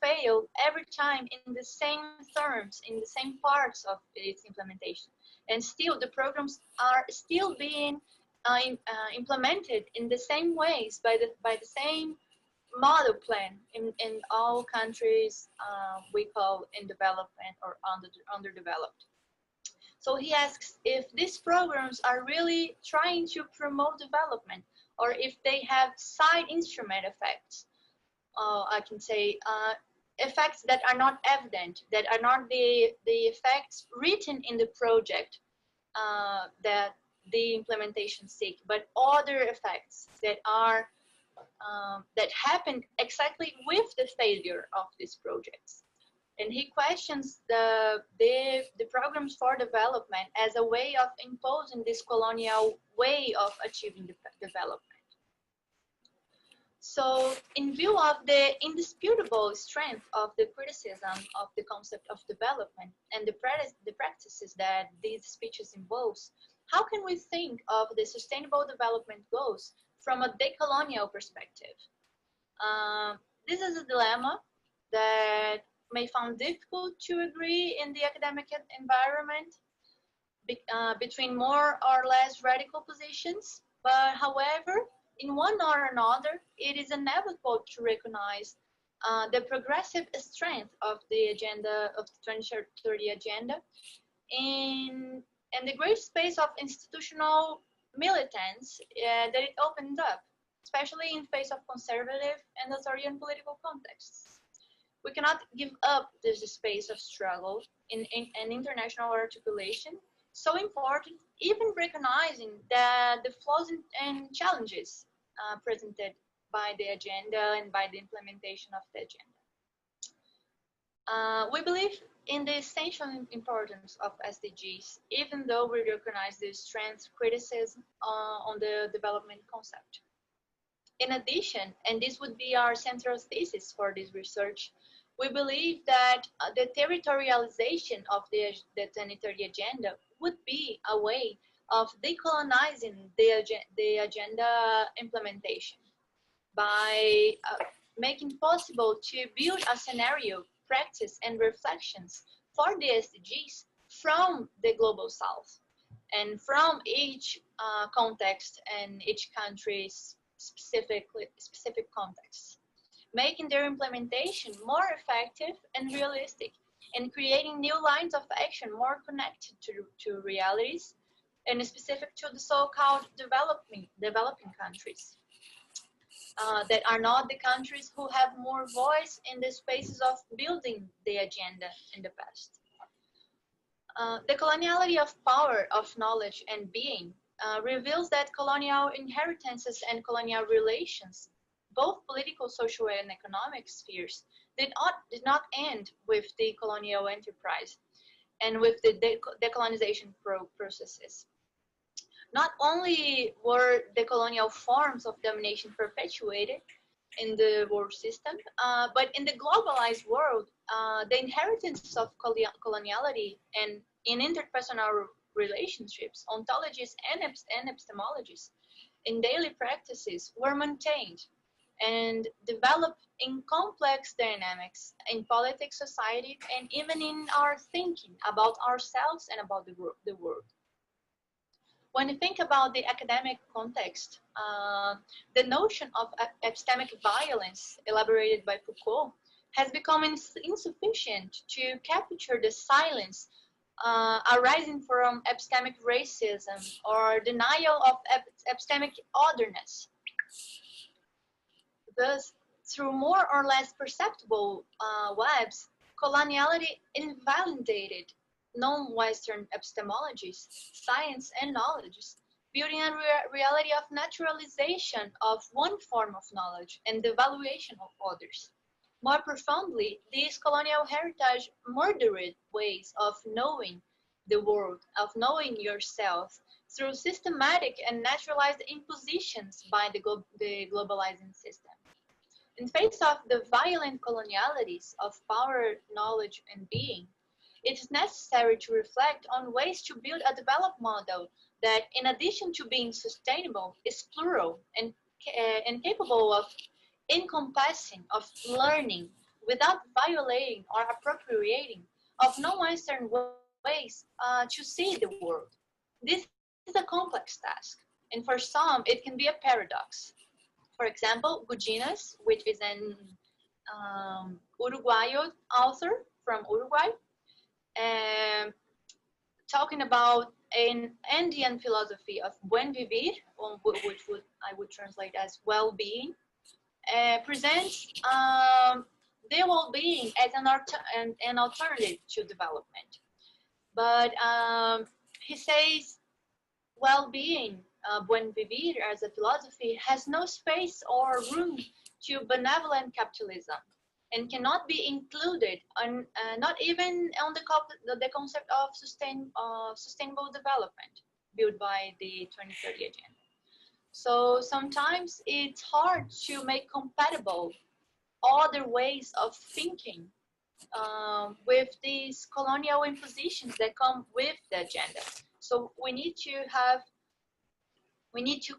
fail every time in the same terms, in the same parts of its implementation. And still the programs are still being implemented in the same ways by the same model plan in all countries we call in development or underdeveloped. So he asks if these programs are really trying to promote development or if they have side instrument effects. I can say effects that are not evident, that are not the effects written in the project that the implementation seek, but other effects that are that happened exactly with the failure of these projects. And he questions the programs for development as a way of imposing this colonial way of achieving development. So in view of the indisputable strength of the criticism of the concept of development and the practices that these speeches involves, how can we think of the sustainable development goals from a decolonial perspective? This is a dilemma that may found difficult to agree in the academic environment between more or less radical positions, but however, in one or another, it is inevitable to recognize the progressive strength of the agenda of the 2030 agenda and the great space of institutional militants that it opened up, especially in face of conservative and authoritarian political contexts. We cannot give up this space of struggle in an international articulation, so important, even recognizing that the flaws and challenges presented by the agenda and by the implementation of the agenda. We believe in the essential importance of SDGs, even though we recognize the strength criticism on the development concept. In addition, and this would be our central thesis for this research, we believe that the territorialization of the 2030 agenda would be a way of decolonizing the agenda implementation by making possible to build a scenario, practice, and reflections for the SDGs from the global south and from each context and each country's specific context, making their implementation more effective and realistic, and creating new lines of action more connected to realities and specific to the so-called developing countries that are not the countries who have more voice in the spaces of building the agenda in the past. The coloniality of power, of knowledge, and being reveals that colonial inheritances and colonial relations, both political, social, and economic spheres, did not end with the colonial enterprise and with the decolonization processes. Not only were the colonial forms of domination perpetuated in the world system, but in the globalized world, the inheritance of coloniality and in interpersonal relationships, ontologies, and epistemologies in daily practices were maintained and developed in complex dynamics in politics, society, and even in our thinking about ourselves and about the world. When you think about the academic context, the notion of epistemic violence elaborated by Foucault has become insufficient to capture the silence arising from epistemic racism or denial of epistemic otherness. Thus, through more or less perceptible webs, coloniality invalidated non-Western epistemologies, science, and knowledge, building a reality of naturalization of one form of knowledge and the valuation of others. More profoundly, this colonial heritage murdered ways of knowing the world, of knowing yourself, through systematic and naturalized impositions by the globalizing system. In face of the violent colonialities of power, knowledge, and being, it is necessary to reflect on ways to build a developed model that, in addition to being sustainable, is plural and capable of encompassing, of learning, without violating or appropriating of non-Western ways to see the world. This is a complex task, and for some, it can be a paradox. For example, Guginas, which is an Uruguayo author from Uruguay, talking about an Andean philosophy of buen vivir, which I would translate as well-being, presents the well-being as an alternative to development. But he says well-being buen vivir as a philosophy has no space or room to benevolent capitalism and cannot be included on, not even on the concept of sustainable development built by the 2030 agenda. So sometimes it's hard to make compatible other ways of thinking with these colonial impositions that come with the agenda. So we need to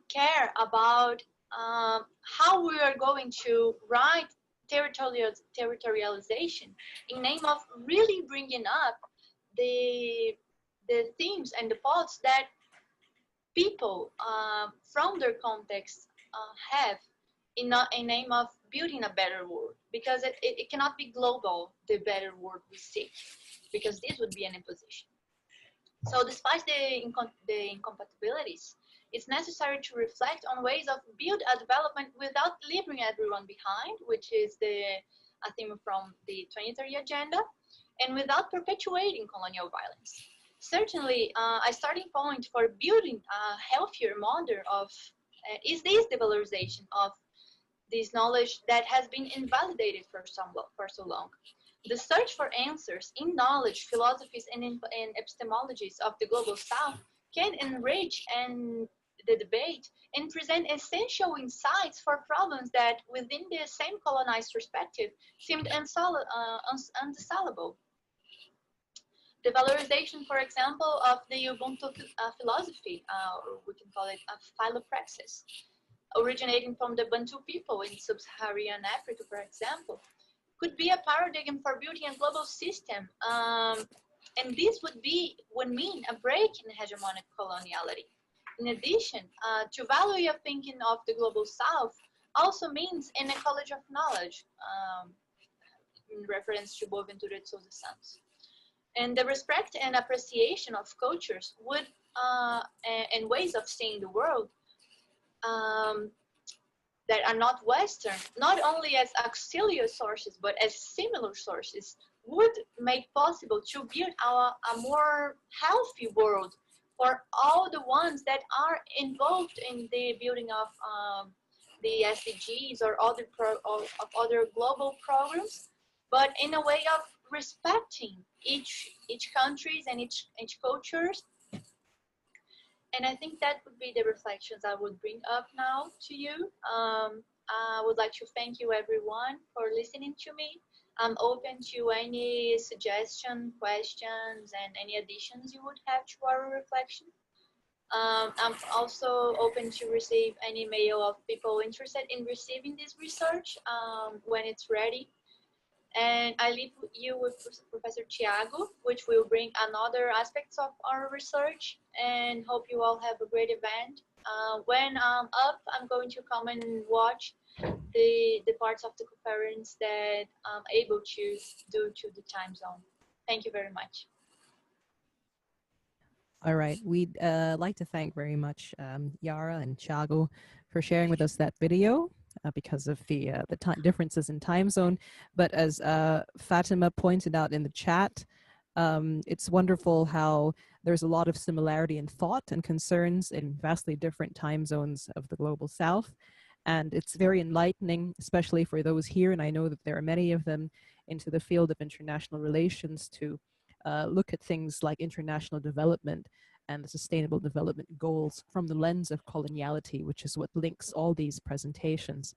care about how we are going to write territorialization in name of really bringing up the themes and the thoughts that people from their context have in name of building a better world, because it cannot be global, the better world we seek, because this would be an imposition. So despite the incompatibilities, it's necessary to reflect on ways of build a development without leaving everyone behind, which is a theme from the 2030 agenda, and without perpetuating colonial violence. Certainly, a starting point for building a healthier model of is this devalorization of this knowledge that has been invalidated for so long. The search for answers in knowledge, philosophies, and epistemologies of the global south can enrich the debate and present essential insights for problems that, within the same colonized perspective, seemed undesirable. The valorization, for example, of the Ubuntu philosophy, or we can call it a philopraxis, originating from the Bantu people in sub-Saharan Africa, for example, could be a paradigm for building a global system. And this would mean a break in hegemonic coloniality. In addition, to value of thinking of the global south also means an ecology of knowledge, in reference to Boaventura de Souza Santos. And the respect and appreciation of cultures would and ways of seeing the world that are not Western, not only as auxiliary sources, but as similar sources, would make possible to build a more healthy world for all the ones that are involved in the building of the SDGs or other global programs, but in a way of respecting each countries and each cultures. And I think that would be the reflections I would bring up now to you. I would like to thank you everyone for listening to me. I'm open to any suggestion, questions, and any additions you would have to our reflection. I'm also open to receive any mail of people interested in receiving this research when it's ready. And I leave you with Professor Thiago, which will bring another aspects of our research, and hope you all have a great event. When I'm up, I'm going to come and watch the parts of the conference that I'm able to do to the time zone. Thank you very much.
All right, we'd like to thank very much Yara and Thiago for sharing with us that video. Because of the differences in time zone. But as Fatima pointed out in the chat, it's wonderful how there's a lot of similarity in thought and concerns in vastly different time zones of the global south. And it's very enlightening, especially for those here, and I know that there are many of them, into the field of international relations, to look at things like international development and the sustainable development goals from the lens of coloniality, which is what links all these presentations.